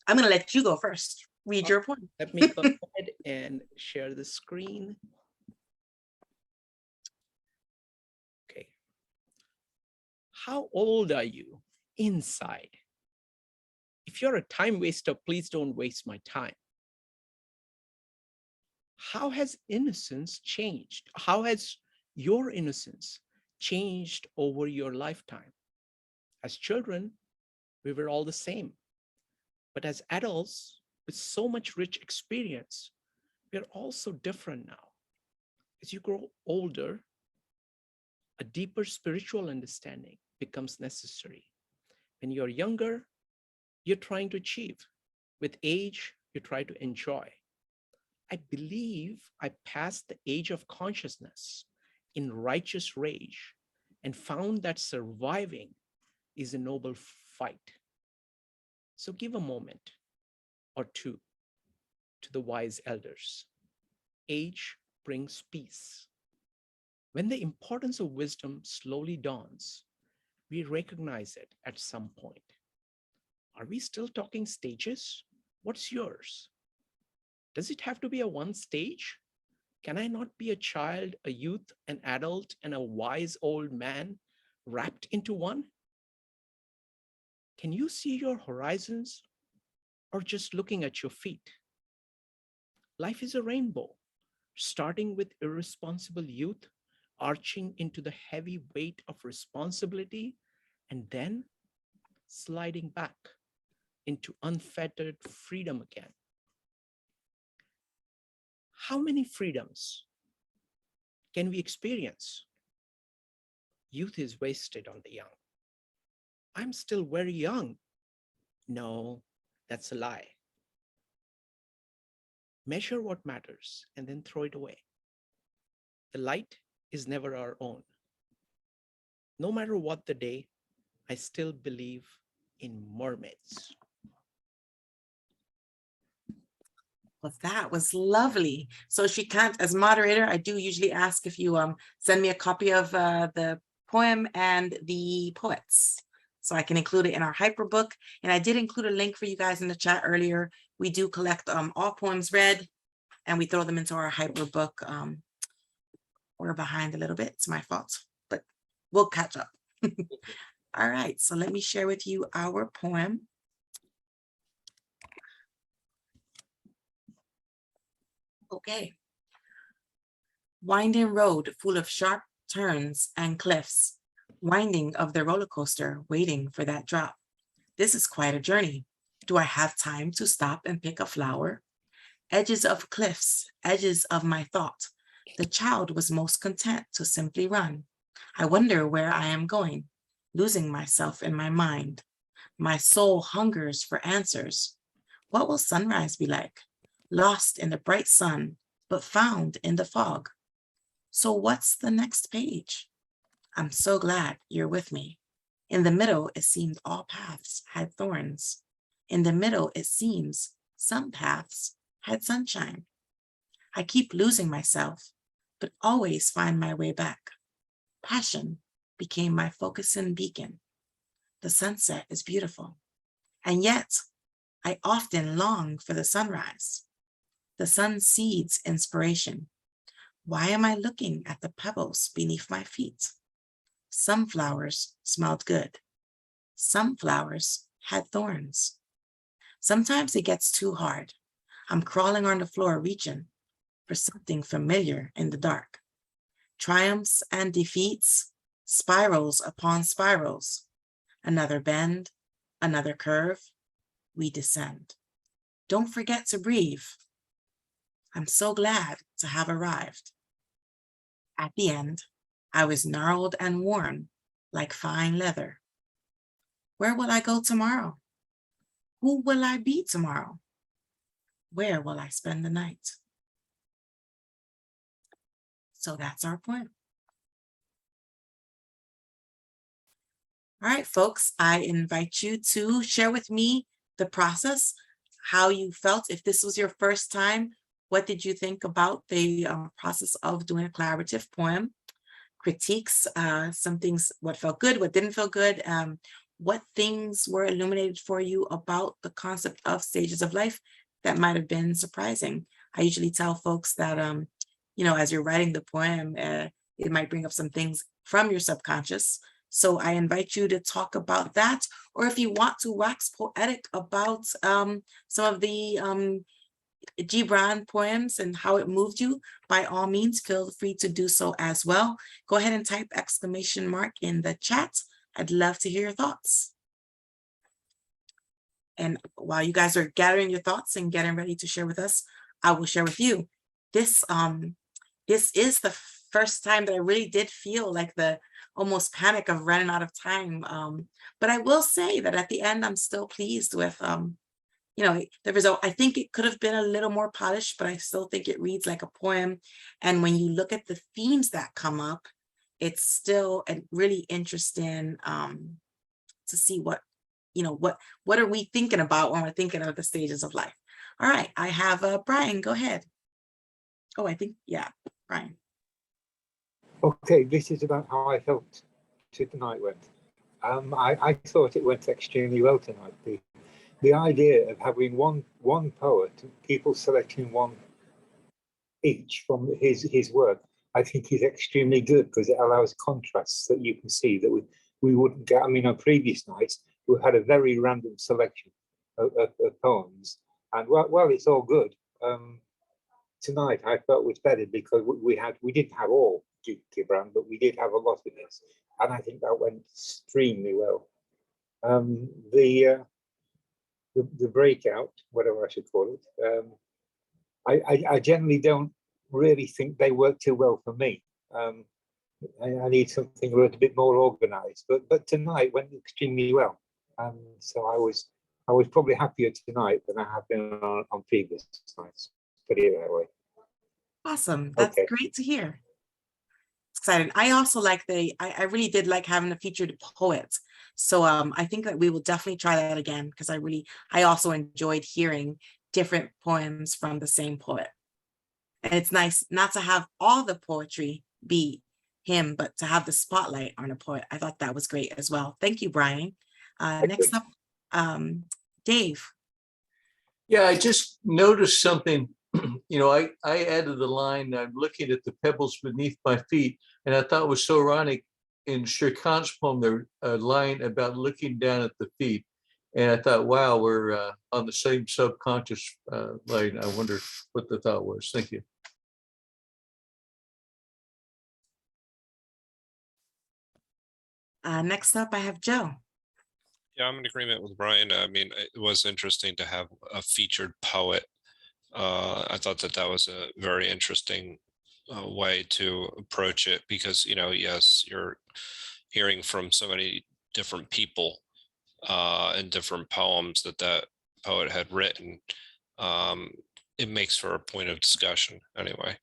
I'm gonna let you go first. Read your poem. Let me go ahead and share the screen. Okay. How old are you inside? If you're a time waster, please don't waste my time. How has innocence changed? How has your innocence changed over your lifetime? As children, we were all the same. But as adults, with so much rich experience, we're also different now. As you grow older, a deeper spiritual understanding becomes necessary. When you're younger, you're trying to achieve. With age, you try to enjoy. I believe I passed the age of consciousness in righteous rage and found that surviving is a noble fight. So give a moment or two to the wise elders. Age brings peace. When the importance of wisdom slowly dawns, we recognize it at some point. Are we still talking stages? What's yours? Does it have to be a one stage? Can I not be a child, a youth, an adult, and a wise old man wrapped into one? Can you see your horizons or just looking at your feet? Life is a rainbow, starting with irresponsible youth, arching into the heavy weight of responsibility, and then sliding back into unfettered freedom again. How many freedoms can we experience? Youth is wasted on the young. I'm still very young. No, that's a lie. Measure what matters and then throw it away. The light is never our own. No matter what the day, I still believe in mermaids. Well, that was lovely. So she can't, as moderator, I do usually ask if you send me a copy of the poem and the poets, so I can include it in our hyperbook. And I did include a link for you guys in the chat earlier. We do collect all poems read, and we throw them into our hyperbook. We're behind a little bit. It's my fault, but we'll catch up. All right, so let me share with you our poem. Okay. Winding road full of sharp turns and cliffs, winding of the roller coaster, waiting for that drop. This is quite a journey. Do I have time to stop and pick a flower? Edges of cliffs, edges of my thought. The child was most content to simply run. I wonder where I am going, losing myself in my mind. My soul hungers for answers. What will sunrise be like? Lost in the bright sun, but found in the fog. So what's the next page? I'm so glad you're with me. In the middle, it seemed all paths had thorns. In the middle, it seems some paths had sunshine. I keep losing myself, but always find my way back. Passion became my focus and beacon. The sunset is beautiful, and yet I often long for the sunrise. The sun seeds inspiration. Why am I looking at the pebbles beneath my feet? Some flowers smelled good. Some flowers had thorns. Sometimes it gets too hard. I'm crawling on the floor, reaching for something familiar in the dark. Triumphs and defeats, spirals upon spirals. Another bend, another curve, we descend. Don't forget to breathe. I'm so glad to have arrived. At the end, I was gnarled and worn like fine leather. Where will I go tomorrow? Who will I be tomorrow? Where will I spend the night? So that's our poem. All right, folks, I invite you to share with me the process, how you felt. If this was your first time, what did you think about the process of doing a collaborative poem? Critiques, some things, what felt good, what didn't feel good, what things were illuminated for you about the concept of stages of life that might have been surprising. I usually tell folks that, as you're writing the poem, it might bring up some things from your subconscious. So I invite you to talk about that, or if you want to wax poetic about some of the Gibran poems and how it moved you, by all means, feel free to do so as well. Go ahead and type exclamation mark in the chat. I'd love to hear your thoughts. And while you guys are gathering your thoughts and getting ready to share with us, I will share with you. This is the first time that I really did feel like the almost panic of running out of time. But I will say that at the end, I'm still pleased with, the result. I think it could have been a little more polished, but I still think it reads like a poem. And when you look at the themes that come up, it's still really interesting to see what are we thinking about when we're thinking of the stages of life. All right, I have Brian, go ahead. Oh, I think, yeah, Brian. Okay, this is about how I felt tonight went. I thought it went extremely well tonight. The idea of having one poet, people selecting one each from his work, I think is extremely good because it allows contrasts that you can see that we wouldn't get. I mean, on previous nights we had a very random selection of poems, and well, it's all good. Tonight I felt was better because we didn't have all Gibran, but we did have a lot of this, and I think that went extremely well. The breakout, whatever I should call it, I generally don't really think they work too well for me. I need something a little bit more organized, but tonight went extremely well. So I was probably happier tonight than I have been on previous nights. Put it that way. Awesome. That's Okay. great to hear. Excited. I also like I really did like having a featured poet. So I think that we will definitely try that again because I also enjoyed hearing different poems from the same poet. And it's nice not to have all the poetry be him, but to have the spotlight on a poet. I thought that was great as well. Thank you, Brian. Next up, Dave. Yeah, I just noticed something. You know, I added the line, I'm looking at the pebbles beneath my feet, and I thought it was so ironic. In Shrikant's poem, there's a line about looking down at the feet. And I thought, wow, we're on the same subconscious line. I wonder what the thought was. Thank you. Next up, I have Joe. Yeah, I'm in agreement with Brian. I mean, it was interesting to have a featured poet. I thought that was a very interesting way to approach it because, you know, yes, you're hearing from so many different people and different poems that poet had written. It makes for a point of discussion anyway.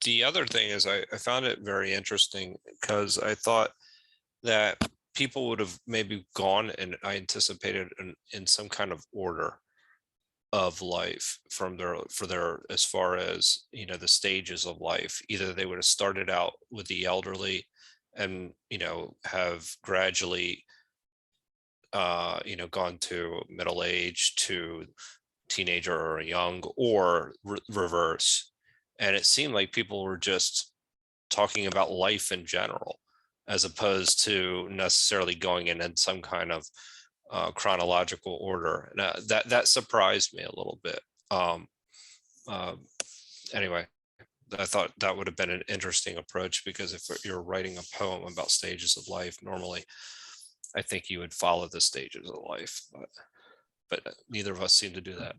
The other thing is I found it very interesting because I thought that people would have maybe gone, and I anticipated in some kind of order of life for their as far as, you know, the stages of life. Either they would have started out with the elderly and, you know, have gradually you know, gone to middle age to teenager or young, or reverse. And it seemed like people were just talking about life in general, as opposed to necessarily going in some kind of chronological order. And that surprised me a little bit. Anyway, I thought that would have been an interesting approach, because if you're writing a poem about stages of life, normally I think you would follow the stages of life, but neither of us seem to do that.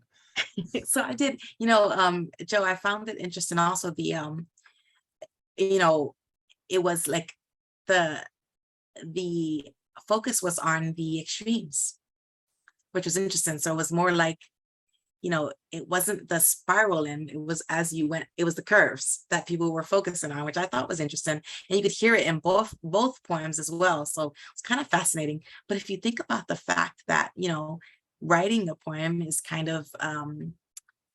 So I did, you know, Joe, I found it interesting also the, you know, it was like the focus was on the extremes, which was interesting. So it was more like, you know, it wasn't the spiral, and it was as you went, it was the curves that people were focusing on, which I thought was interesting. And you could hear it in both poems as well. So it's kind of fascinating. But if you think about the fact that, you know, writing a poem is kind of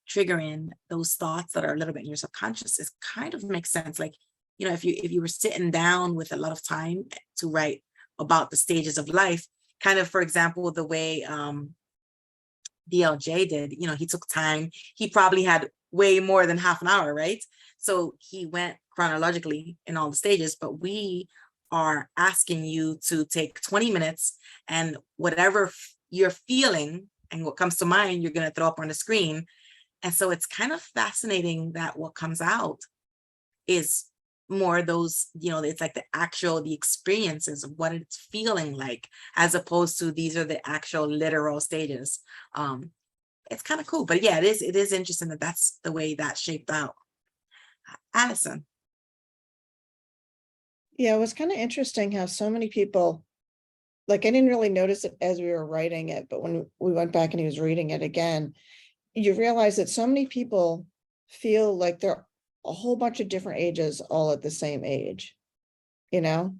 triggering those thoughts that are a little bit in your subconscious, it kind of makes sense. Like, you know, if you were sitting down with a lot of time to write about the stages of life, kind of, for example, the way DLJ did, you know, he took time. He probably had way more than half an hour, right? So he went chronologically in all the stages, but we are asking you to take 20 minutes and whatever you're feeling and what comes to mind, you're going to throw up on the screen. And so it's kind of fascinating that what comes out is more those, you know, it's like the experiences of what it's feeling like, as opposed to these are the actual literal stages. It's kind of cool, but yeah, it is interesting that that's the way that shaped out. Allison. Yeah, it was kind of interesting how so many people, like, I didn't really notice it as we were writing it, but when we went back and he was reading it again, you realize that so many people feel like they're a whole bunch of different ages all at the same age, you know,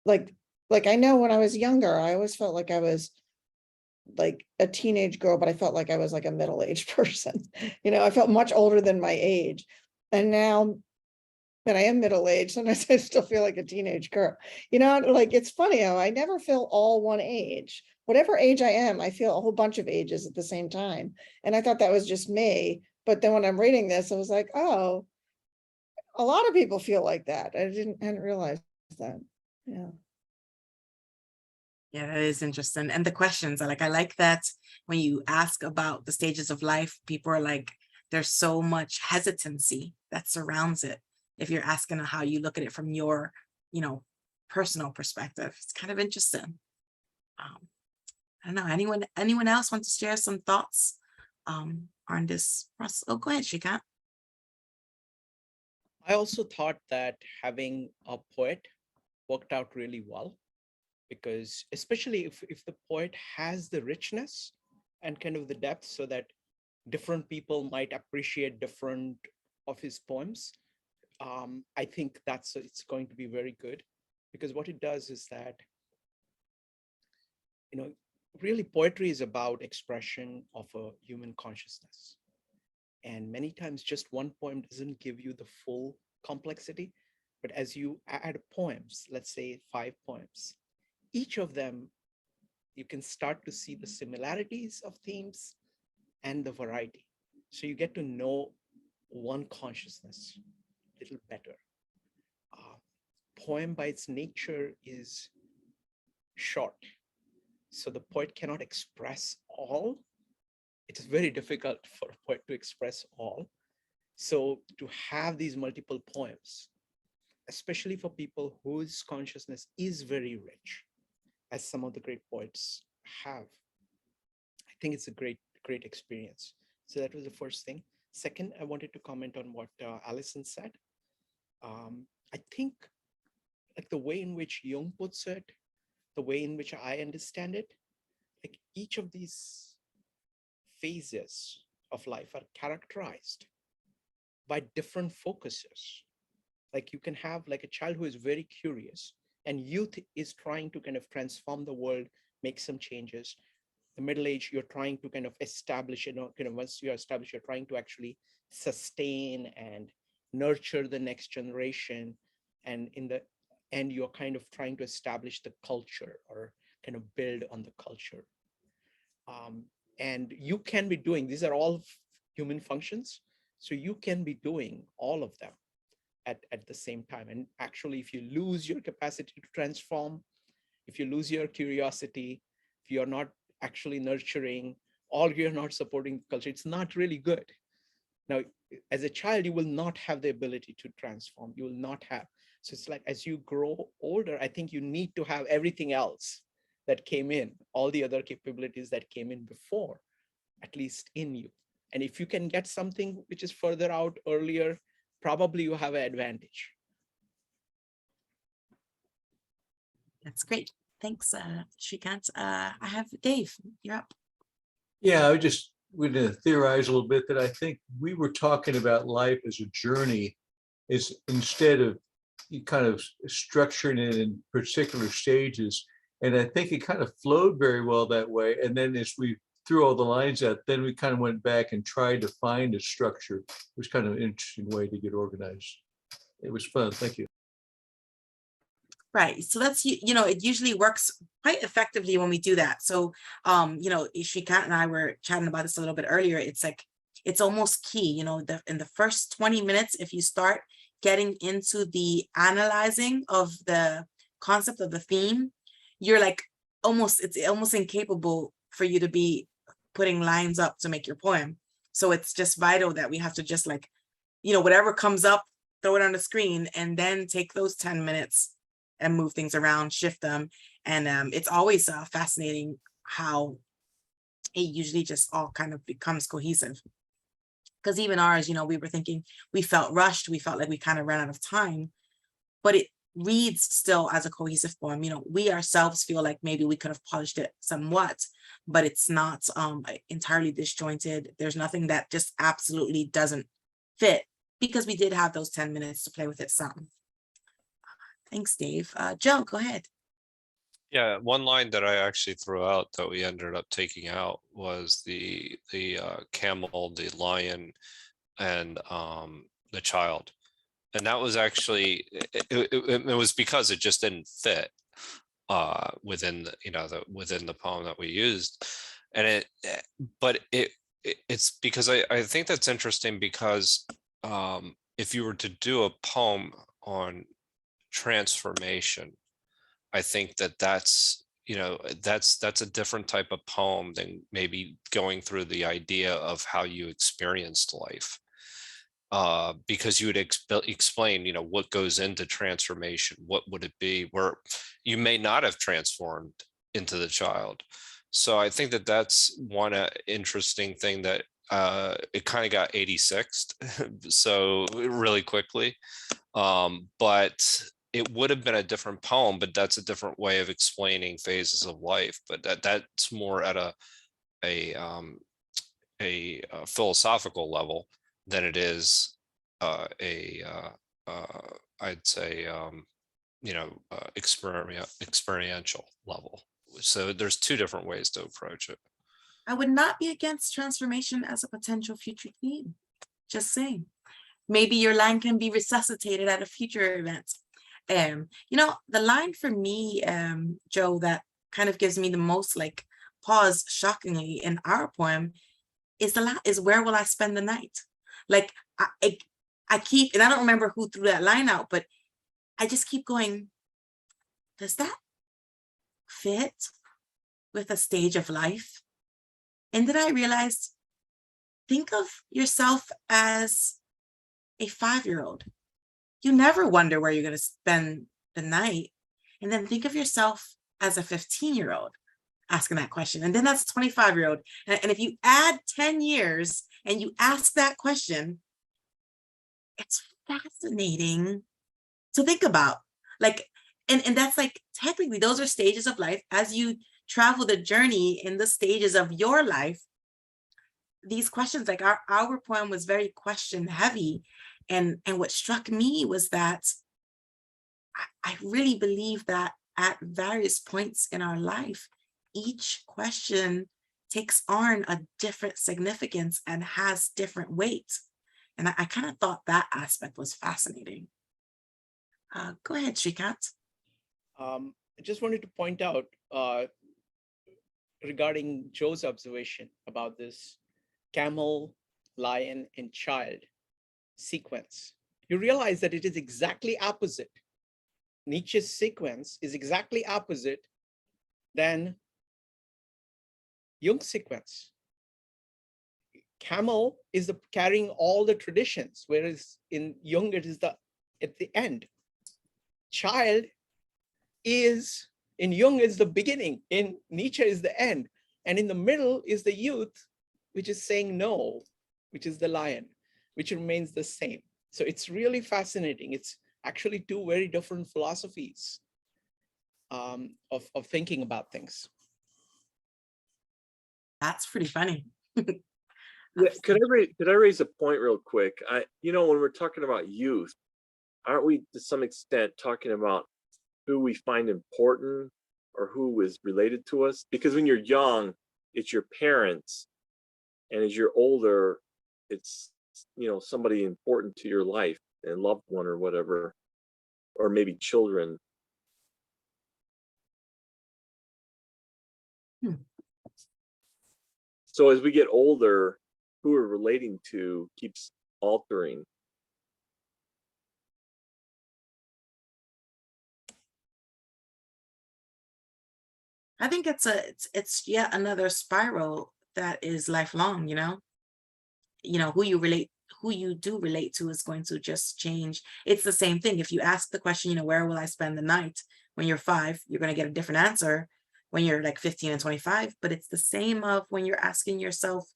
like I know when I was younger, I always felt like I was like a teenage girl, but I felt like I was like a middle-aged person. You know, I felt much older than my age. And now that I am middle-aged, sometimes I still feel like a teenage girl. You know, like it's funny how I never feel all one age. Whatever age I am, I feel a whole bunch of ages at the same time. And I thought that was just me. But then when I'm reading this, I was like, oh, a lot of people feel like that. I hadn't realized that. Yeah. Yeah, that is interesting. And the questions are like, I like that when you ask about the stages of life, people are like, there's so much hesitancy that surrounds it. If you're asking how you look at it from your, you know, personal perspective, it's kind of interesting. I don't know, anyone else want to share some thoughts on this process? Oh, go ahead, Shrikant. I also thought that having a poet worked out really well, because especially if the poet has the richness and kind of the depth, so that different people might appreciate different of his poems. I think it's going to be very good, because what it does is that, you know, really poetry is about expression of a human consciousness. And many times just one poem doesn't give you the full complexity, but as you add poems, let's say 5 poems, each of them, you can start to see the similarities of themes and the variety. So you get to know one consciousness a little better. Poem by its nature is short. So the poet cannot express all. It is very difficult for a poet to express all. So to have these multiple poems, especially for people whose consciousness is very rich, as some of the great poets have, I think it's a great experience. So that was the first thing. Second, I wanted to comment on what Alison said. I think like the way in which Jung puts it, the way in which I understand it, like each of these phases of life are characterized by different focuses. Like you can have like a child who is very curious, and youth is trying to kind of transform the world, make some changes. The middle age, you're trying to kind of establish, you know, once you're established, you're trying to actually sustain and nurture the next generation. And in the end, you're kind of trying to establish the culture or kind of build on the culture. And you can be doing, these are all human functions. So you can be doing all of them at the same time. And actually, if you lose your capacity to transform, if you lose your curiosity, if you're not actually nurturing, or you're not supporting the culture, it's not really good. Now, as a child, you will not have the ability to transform. You will not have. So it's like, as you grow older, I think you need to have everything else that came in, all the other capabilities that came in before, at least in you. And if you can get something which is further out earlier, probably you have an advantage. That's great. Thanks, Shrikant. I have Dave, you're up. Yeah, I just would theorize a little bit that I think we were talking about life as a journey, is instead of kind of structuring it in particular stages. And I think it kind of flowed very well that way. And then as we threw all the lines out, then we kind of went back and tried to find a structure. It was kind of an interesting way to get organized. It was fun. Thank you. Right. So that's, you know, it usually works quite effectively when we do that. So, you know, Shrikant and I were chatting about this a little bit earlier. It's like, it's almost key, you know, in the first 20 minutes, if you start getting into the analyzing of the concept of the theme, you're like it's almost incapable for you to be putting lines up to make your poem. So it's just vital that we have to just like, you know, whatever comes up, throw it on the screen, and then take those 10 minutes and move things around, shift them. And it's always fascinating how it usually just all kind of becomes cohesive. Because even ours, you know, we were thinking, we felt rushed, we felt like we kind of ran out of time, but it reads still as a cohesive poem. You know, we ourselves feel like maybe we could have polished it somewhat, but it's not entirely disjointed. There's nothing that just absolutely doesn't fit, because we did have those 10 minutes to play with it some. Thanks, Dave. Joe, go ahead. Yeah, one line that I actually threw out that we ended up taking out was the camel, the lion, and the child. And that was actually it was because it just didn't fit within within the poem that we used. And it's because I think that's interesting because if you were to do a poem on transformation, I think that's that's a different type of poem than maybe going through the idea of how you experienced life. Because you would explain, what goes into transformation, what would it be, where you may not have transformed into the child. So I think that that's one interesting thing that it kind of got 86th so really quickly. But it would have been a different poem, but that's a different way of explaining phases of life. But that's more at a philosophical level than it is I'd say experiential level. So there's two different ways to approach it. I would not be against transformation as a potential future theme. Just saying. Maybe your line can be resuscitated at a future event. The line for me, Joe, that kind of gives me the most like pause, shockingly, in our poem is where will I spend the night? Like I keep, and I don't remember who threw that line out, but I just keep going, does that fit with a stage of life? And then I realized, think of yourself as a 5-year-old. You never wonder where you're going to spend the night. And then think of yourself as a 15-year-old asking that question. And then that's a 25-year-old. And if you add 10 years and you ask that question, it's fascinating to think about. Like, and that's like, technically, those are stages of life. As you travel the journey in the stages of your life, these questions, like our poem was very question heavy. And what struck me was that I really believe that at various points in our life, each question takes on a different significance and has different weight. And I kind of thought that aspect was fascinating. Go ahead, Shrikant. I just wanted to point out regarding Joe's observation about this camel, lion, and child sequence. You realize that it is exactly opposite. Nietzsche's sequence is exactly opposite than Jung's sequence. Camel is carrying all the traditions, whereas in Jung it is at the end. Child is, in Jung, is the beginning, in Nietzsche is the end, and in the middle is the youth, which is saying no, which is the lion, which remains the same. So it's really fascinating. It's actually two very different philosophies of thinking about things. That's pretty funny. Yeah, could I raise a point real quick? When we're talking about youth, aren't we to some extent talking about who we find important or who is related to us? Because when you're young, it's your parents, and as you're older, it's somebody important to your life, and loved one or whatever, or maybe children. So as we get older, who we're relating to keeps altering. I think it's yet another spiral that is lifelong, who you do relate to is going to just change. It's the same thing. If you ask the question, where will I spend the night? When you're 5, you're going to get a different answer when you're like 15 and 25, but it's the same of when you're asking yourself,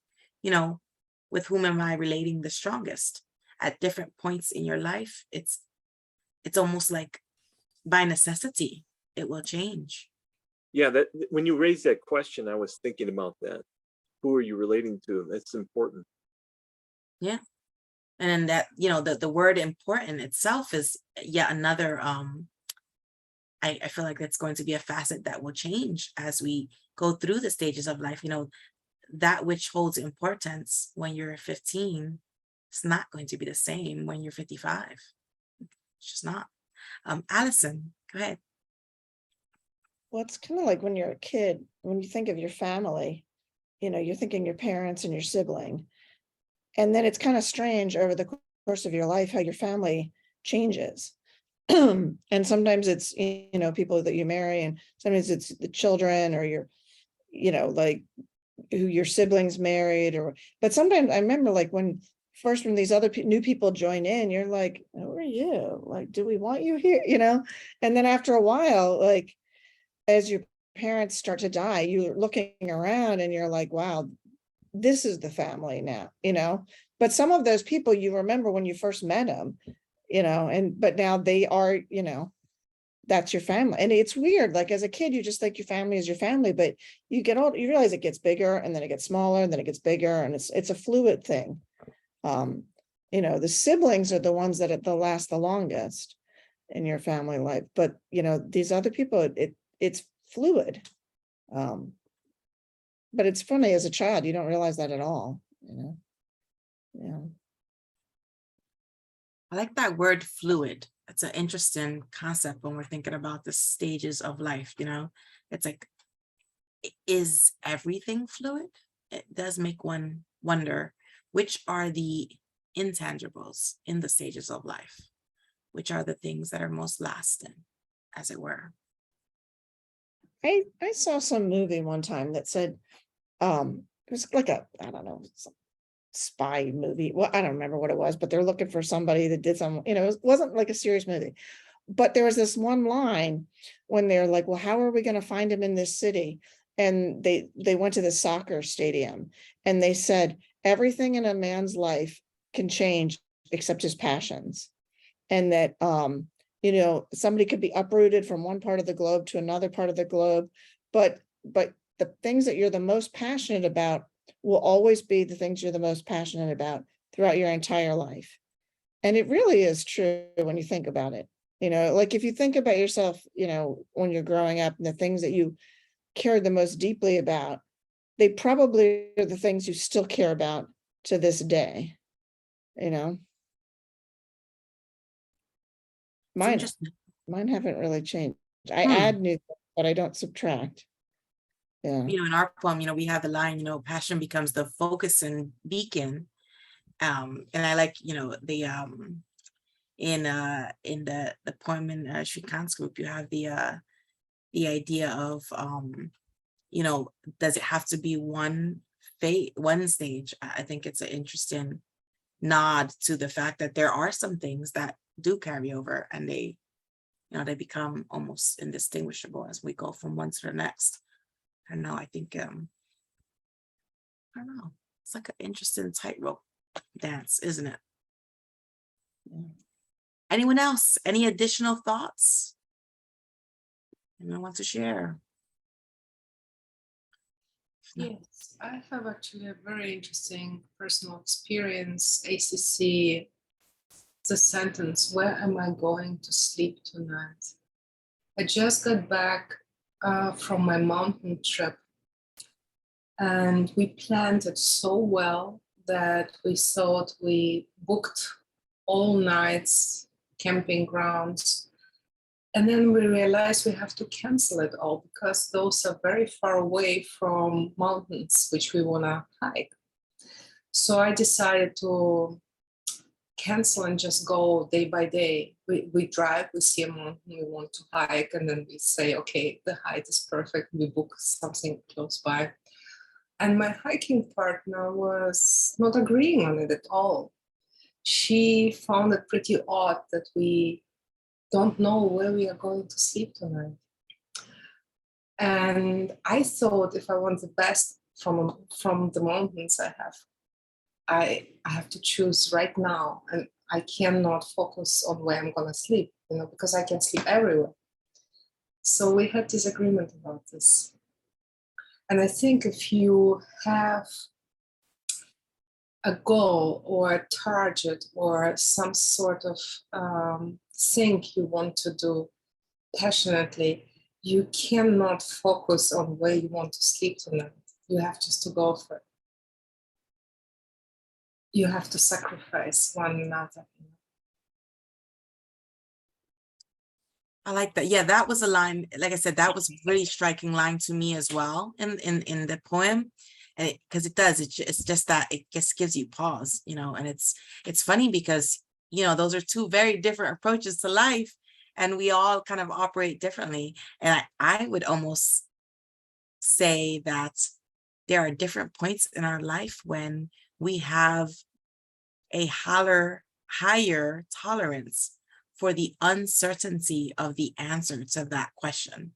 with whom am I relating the strongest? At different points in your life, it's almost like by necessity, it will change. Yeah, that when you raised that question, I was thinking about that. Who are you relating to? That's important. Yeah. And that, the word important itself is yet another I feel like that's going to be a facet that will change as we go through the stages of life. You know, that which holds importance when you're 15, it's not going to be the same when you're 55. It's just not. Allison, go ahead. Well, it's kind of like when you're a kid, when you think of your family, you know, you're thinking your parents and your sibling. And then it's kind of strange over the course of your life how your family changes. And sometimes it's, you know, people that you marry, and sometimes it's the children or your, you know, like who your siblings married, or, but sometimes I remember like when these other new people join in, you're like, who are you? Like, do we want you here? You know? And then after a while, like, as your parents start to die, you're looking around and you're like, wow, this is the family now, you know? But some of those people you remember when you first met them, you know, but now they are, you know, that's your family. And it's weird. Like as a kid, you just think your family is your family, but you get old, you realize it gets bigger and then it gets smaller and then it gets bigger, and it's a fluid thing. You know, the siblings are the ones that last the longest in your family life. But, you know, these other people, it's fluid. But it's funny, as a child, you don't realize that at all, you know? Yeah. I like that word fluid. It's an interesting concept when we're thinking about the stages of life, you know? It's like, is everything fluid? It does make one wonder, which are the intangibles in the stages of life? Which are the things that are most lasting, as it were? I saw some movie one time that said, it was like a, I don't know, some spy movie. Well, I don't remember what it was, but they're looking for somebody that did some, you know, it wasn't like a serious movie. But there was this one line when they're like, well, how are we going to find him in this city? And they went to the soccer stadium and they said, everything in a man's life can change except his passions. And that, you know, somebody could be uprooted from one part of the globe to another part of the globe, but the things that you're the most passionate about will always be the things you're the most passionate about throughout your entire life. And it really is true when you think about it. You know, like if you think about yourself, you know, when you're growing up and the things that you cared the most deeply about, they probably are the things you still care about to this day, you know. Mine haven't really changed. I add new things, but I don't subtract. Yeah. You know, in our poem, you know, we have the line, you know, passion becomes the focus and beacon. And I like, you know, the in the poem in Shrikant's group, you have the idea of you know, does it have to be one stage? I think it's an interesting nod to the fact that there are some things that do carry over, and they, you know, they become almost indistinguishable as we go from one to the next. I don't know, I think I don't know, it's like an interesting tightrope dance, isn't it? Yeah. Anyone else? Any additional thoughts? Anyone want to share? Yes, I have actually a very interesting personal experience. ACC, the sentence, where am I going to sleep tonight? I just got back from my mountain trip, and we planned it so well that we thought we booked all nights, camping grounds. And then we realized we have to cancel it all because those are very far away from mountains, which we want to hike. So I decided to cancel and just go day by day. We drive, we see a mountain we want to hike, and then we say, okay, the height is perfect. We book something close by. And my hiking partner was not agreeing on it at all. She found it pretty odd that we don't know where we are going to sleep tonight. And I thought if I want the best from the mountains I have to choose right now, and I cannot focus on where I'm gonna sleep, you know, because I can sleep everywhere. So we had disagreement about this. And I think if you have a goal or a target or some sort of thing you want to do, passionately, you cannot focus on where you want to sleep tonight. You have just to go for it. You have to sacrifice one another. I like that. Yeah, that was a line. Like I said, that was a really striking line to me as well in the poem, and because it does. It's just that it just gives you pause, you know. And it's funny because you know those are two very different approaches to life, and we all kind of operate differently. And I would almost say that there are different points in our life when we have a higher tolerance for the uncertainty of the answer to that question.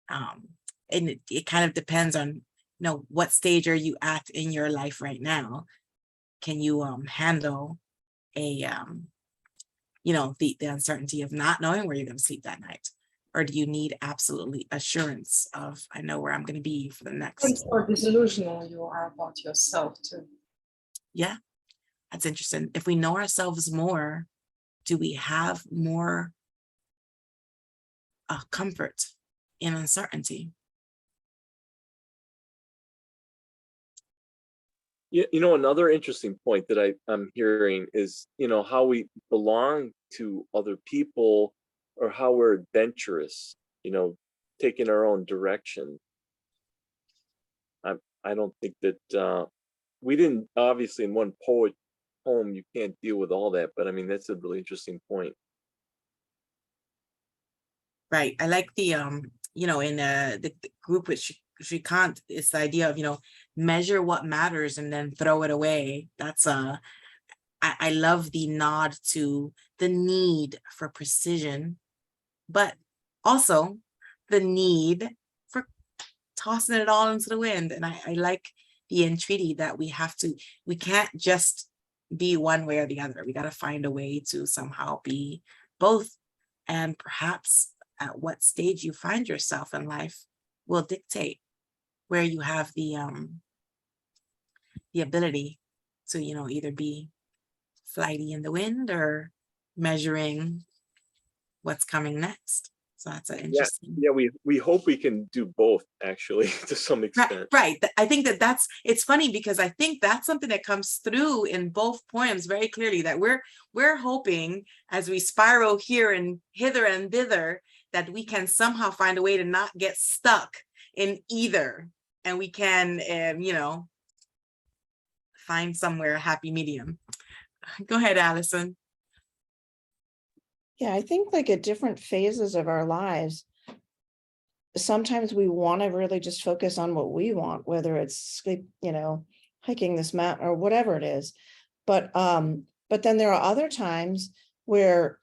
And it kind of depends on, you know, what stage are you at in your life right now? Can you handle a, you know, the uncertainty of not knowing where you're going to sleep that night? Or do you need absolutely assurance of, I know where I'm going to be for the next? And how disillusional you are about yourself too. Yeah, that's interesting. If we know ourselves more, do we have more comfort in uncertainty? Yeah, you know, another interesting point that I'm hearing is, you know, how we belong to other people or how we're adventurous, you know, taking our own direction. I don't think that we didn't, obviously in one poem you can't deal with all that, but I mean that's a really interesting point. Right. I like the you know, in the group with Shrikant, it's the idea of, you know, measure what matters and then throw it away. That's I love the nod to the need for precision, but also the need for tossing it all into the wind. And I like the entreaty that we can't just be one way or the other. We got to find a way to somehow be both. And perhaps at what stage you find yourself in life will dictate where you have the ability to, you know, either be flighty in the wind or measuring what's coming next. So that's an interesting. Yeah, we hope we can do both actually to some extent. Right. I think that's it's funny because I think that's something that comes through in both poems very clearly, that we're hoping as we spiral here and hither and thither that we can somehow find a way to not get stuck in either, and we can you know, find somewhere a happy medium. Go ahead, Allison. Yeah, I think like at different phases of our lives, sometimes we want to really just focus on what we want, whether it's sleep, you know, hiking this mountain or whatever it is. But then there are other times where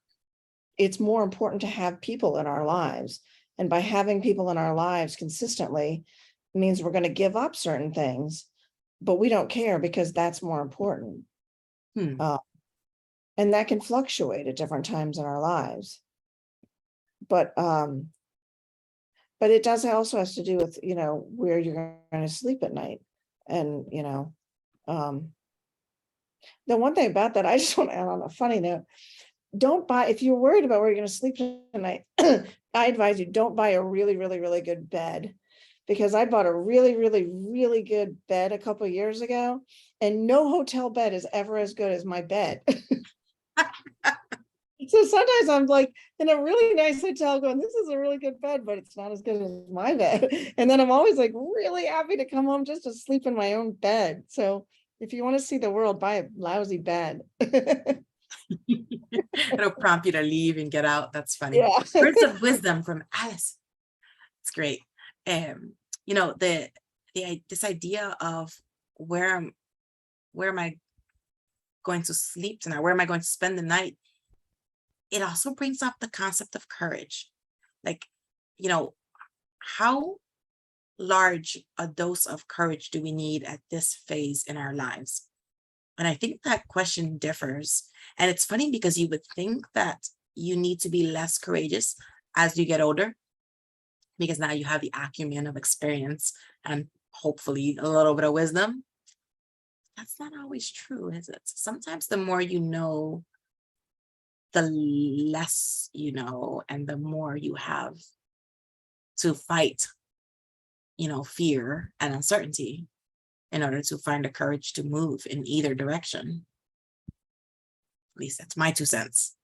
it's more important to have people in our lives. And by having people in our lives consistently means we're going to give up certain things, but we don't care because that's more important. And that can fluctuate at different times in our lives. But it does also has to do with, you know, where you're going to sleep at night. And, you know, the one thing about that, I just want to add on a funny note, don't buy, if you're worried about where you're going to sleep tonight, I advise you don't buy a really, really, really good bed, because I bought a really, really, really good bed a couple of years ago, and no hotel bed is ever as good as my bed. So sometimes I'm like in a really nice hotel going, this is a really good bed, but it's not as good as my bed. And then I'm always like really happy to come home just to sleep in my own bed. So if you want to see the world, buy a lousy bed. It'll prompt you to leave and get out. That's funny. Yeah. Words of wisdom from Alice. It's great. You know, this idea of where am I going to sleep tonight? Where am I going to spend the night? It also brings up the concept of courage. Like, you know, how large a dose of courage do we need at this phase in our lives? And I think that question differs. And it's funny because you would think that you need to be less courageous as you get older, because now you have the acumen of experience and hopefully a little bit of wisdom. That's not always true, is it? Sometimes the more you know, the less you know, and the more you have to fight, fear and uncertainty in order to find the courage to move in either direction. At least that's my 2 cents.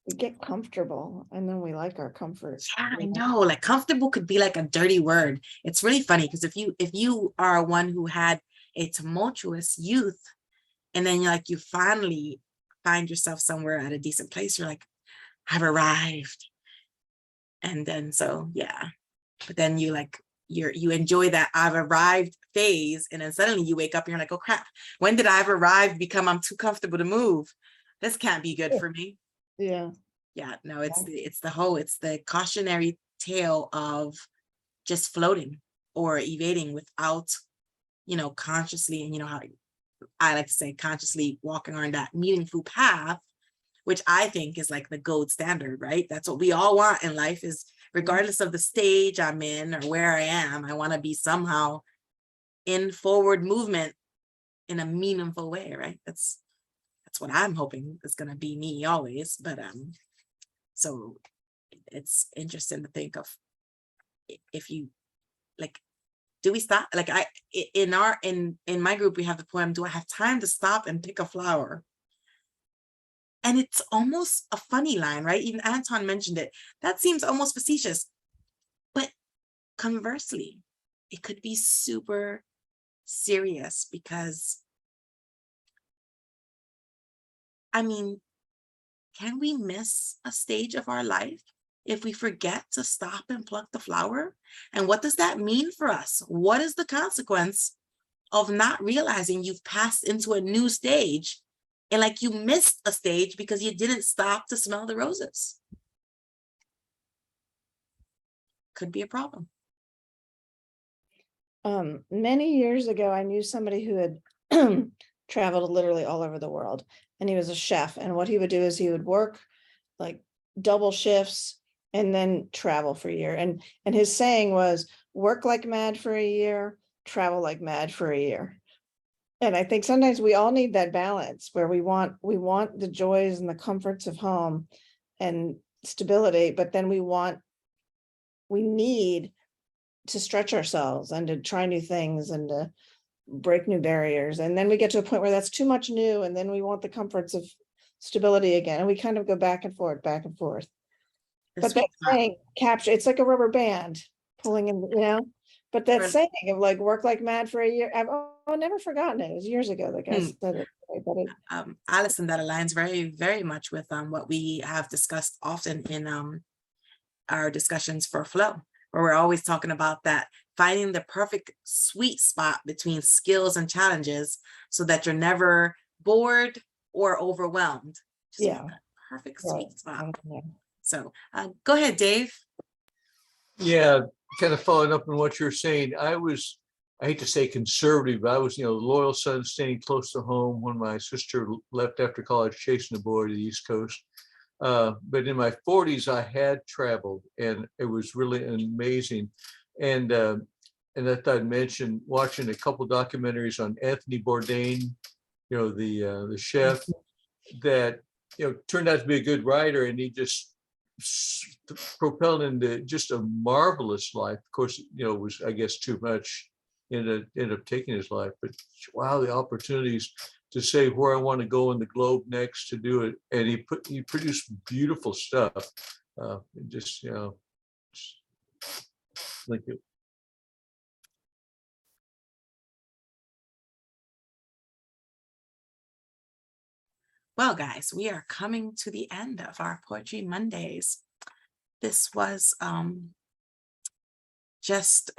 We get comfortable and then we like our comfort. Yeah, I know, like comfortable could be like a dirty word. It's really funny because if you are one who had a tumultuous youth and then you finally find yourself somewhere at a decent place, you're like, I've arrived. And then but then you enjoy that I've arrived phase, and then suddenly you wake up and you're like, oh crap, when did I've arrived become I'm too comfortable to move? This can't be good for me. Yeah. Yeah, no, it's the cautionary tale of just floating or evading without, consciously, and how I like to say consciously walking on that meaningful path, which I think is like the gold standard, right? That's what we all want in life, is regardless of the stage I'm in or where I am, I want to be somehow in forward movement in a meaningful way, right? That's what I'm hoping is going to be me always. But so it's interesting to think of if you do we stop? Like in my group, we have the poem, do I have time to stop and pick a flower? And it's almost a funny line, right? Even Anton mentioned it. That seems almost facetious. But conversely, it could be super serious because, can we miss a stage of our life if we forget to stop and pluck the flower? And what does that mean for us? What is the consequence of not realizing you've passed into a new stage and you missed a stage because you didn't stop to smell the roses? Could be a problem. Many years ago, I knew somebody who had traveled literally all over the world, and he was a chef. And what he would do is he would work like double shifts and then travel for a year. And his saying was, work like mad for a year, travel like mad for a year. And I think sometimes we all need that balance where we want the joys and the comforts of home and stability, but then we need to stretch ourselves and to try new things and to break new barriers. And then we get to a point where that's too much new, and then we want the comforts of stability again. And we kind of go back and forth. But that saying it's like a rubber band pulling in, but that saying of work like mad for a year, I've never forgotten it. It was years ago that guy said it. Allison, that aligns very, very much with what we have discussed often in our discussions for flow, where we're always talking about that, finding the perfect sweet spot between skills and challenges so that you're never bored or overwhelmed. Just perfect sweet spot. So go ahead, Dave. Yeah, kind of following up on what you're saying, I hate to say conservative, but I was, loyal son staying close to home when my sister left after college, chasing the boy to the East Coast. But in my 40s, I had traveled, and it was really amazing. And I thought I'd mention watching a couple documentaries on Anthony Bourdain, the chef that turned out to be a good writer, and he just propelled into just a marvelous life. Of course, it was, I guess, too much. Ended up taking his life, but wow, the opportunities to say where I want to go in the globe next to do it, and he produced beautiful stuff. Thank you. Well, guys, we are coming to the end of our Poetry Mondays. This was just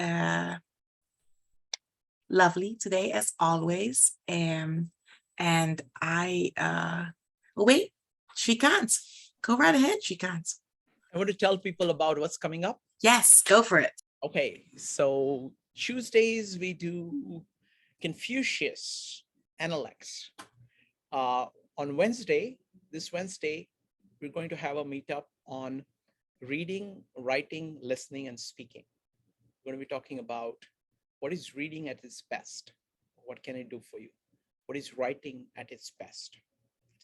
lovely today, as always. And I wait, Shrikant, go right ahead, Shrikant. I want to tell people about what's coming up. Yes, go for it. Okay, so Tuesdays we do Confucius Analects. On this Wednesday, we're going to have a meetup on reading, writing, listening, and speaking. We're going to be talking about what is reading at its best. What can it do for you? What is writing at its best?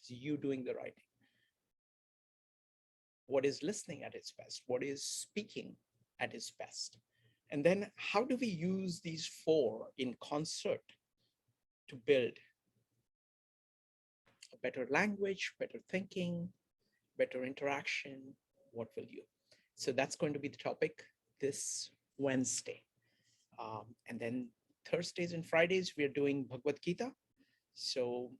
It's you doing the writing. What is listening at its best? What is speaking at its best? And then how do we use these four in concert to build a better language, better thinking, better interaction? What will you? So that's going to be the topic this Wednesday. And then Thursdays and Fridays, we are doing Bhagavad Gita. So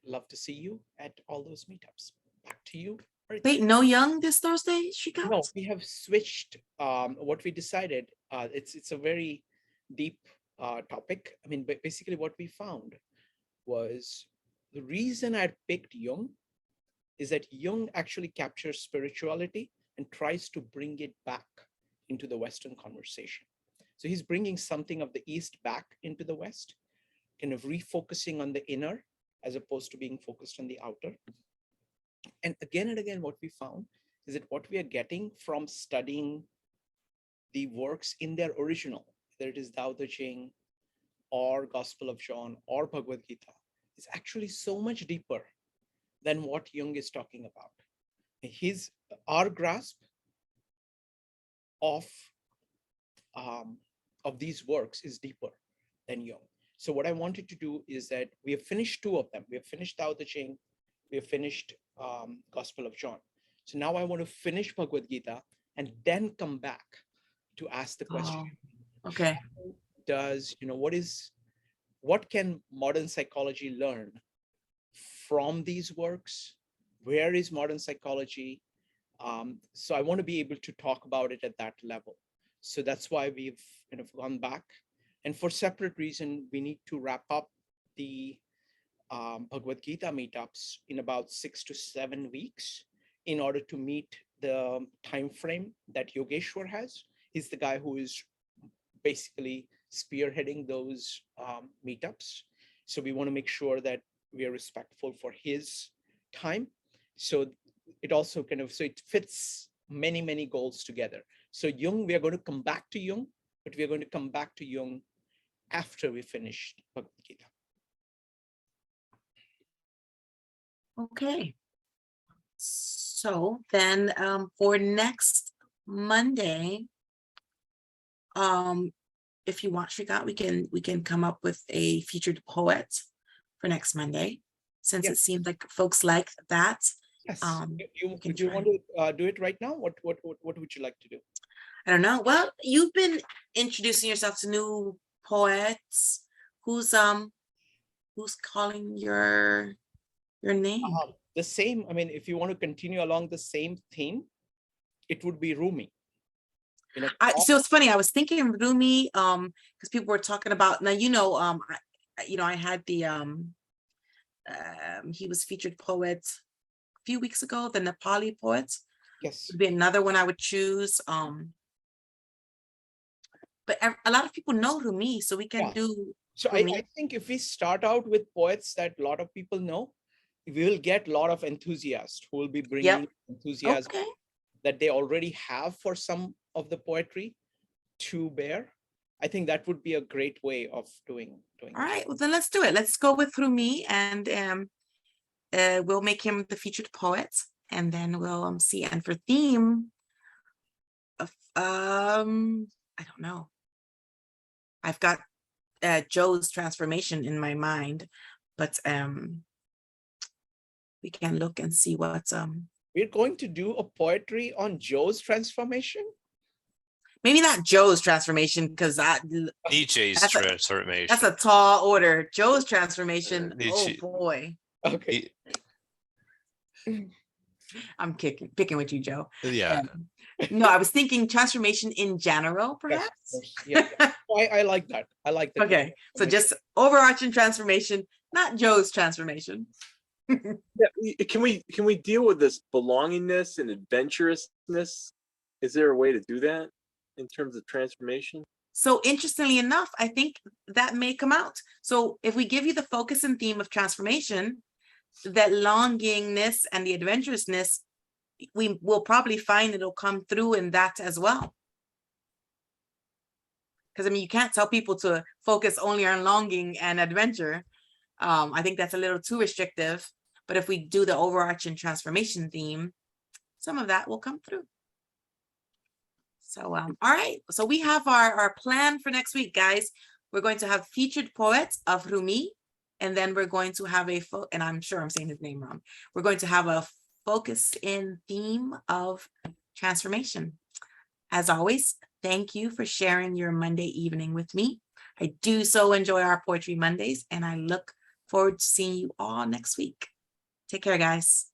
love to see you at all those meetups. Back to you. Wait, no Young this Thursday, Shrikant? No, we have switched. What we decided, it's a very deep topic. I mean, basically what we found was the reason I picked Jung is that Jung actually captures spirituality and tries to bring it back into the Western conversation. So he's bringing something of the East back into the West, kind of refocusing on the inner as opposed to being focused on the outer. And again, what we found is that what we are getting from studying the works in their original, whether it is Tao Te Ching or Gospel of John or Bhagavad Gita, is actually so much deeper than what Jung is talking about. Our grasp of these works is deeper than Jung. So what I wanted to do is that we have finished two of them. We have finished Tao Te Ching, we have finished Gospel of John. So now I want to finish Bhagavad Gita and then come back to ask the question. Oh, okay. What can modern psychology learn from these works? Where is modern psychology? So I want to be able to talk about it at that level. So that's why we've kind of gone back. And for separate reason, we need to wrap up the Bhagavad Gita meetups in about 6 to 7 weeks in order to meet the time frame that Yogeshwar has. He's the guy who is basically spearheading those meetups. So we want to make sure that we are respectful for his time. So it also it fits many, many goals together. So Jung, we are going to come back to Jung, but we are going to come back to Jung after we finish Bhagavad Gita. Okay. So then for next Monday, if you want, Shrikant, we can come up with a featured poet for next Monday, since it seems like folks like that. Yes. Do you want to do it right now? What would you like to do? I don't know. Well, you've been introducing yourself to new poets. Who's calling your name? The same. I mean, if you want to continue along the same theme, it would be Rumi. So it's funny. I was thinking Rumi, because people were talking about now. I had the he was featured poet a few weeks ago. The Nepali poet. Yes. Would be another one I would choose. But a lot of people know Rumi, so we can do. So I think if we start out with poets that a lot of people know, we will get a lot of enthusiasts who will be bringing enthusiasm that they already have for some of the poetry to bear. I think that would be a great way of doing. All right, well then let's do it. Let's go with Rumi, and we'll make him the featured poet, and then we'll see. And for theme, I don't know. I've got Joe's transformation in my mind, but we can look and see what's We're going to do a poetry on Joe's transformation. Maybe not Joe's transformation, because that Nietzsche's transformation. That's a tall order. Joe's transformation. Oh boy. Okay. I'm picking with you, Joe. Yeah. No, I was thinking transformation in general, perhaps. Yes, I like that. I like that. Okay, so just overarching transformation, not Joe's transformation. Can we deal with this belongingness and adventurousness? Is there a way to do that in terms of transformation? So interestingly enough, I think that may come out. So if we give you the focus and theme of transformation, that longingness and the adventurousness, we will probably find it'll come through in that as well. Because I mean, you can't tell people to focus only on longing and adventure. I think that's a little too restrictive. But if we do the overarching transformation theme, some of that will come through. So, all right. So we have our plan for next week, guys. We're going to have featured poets of Rumi, and then we're going to have and I'm sure I'm saying his name wrong. We're going to have a focus in theme of transformation. As always, thank you for sharing your Monday evening with me. I do so enjoy our Poetry Mondays, and I look forward to seeing you all next week. Take care, guys.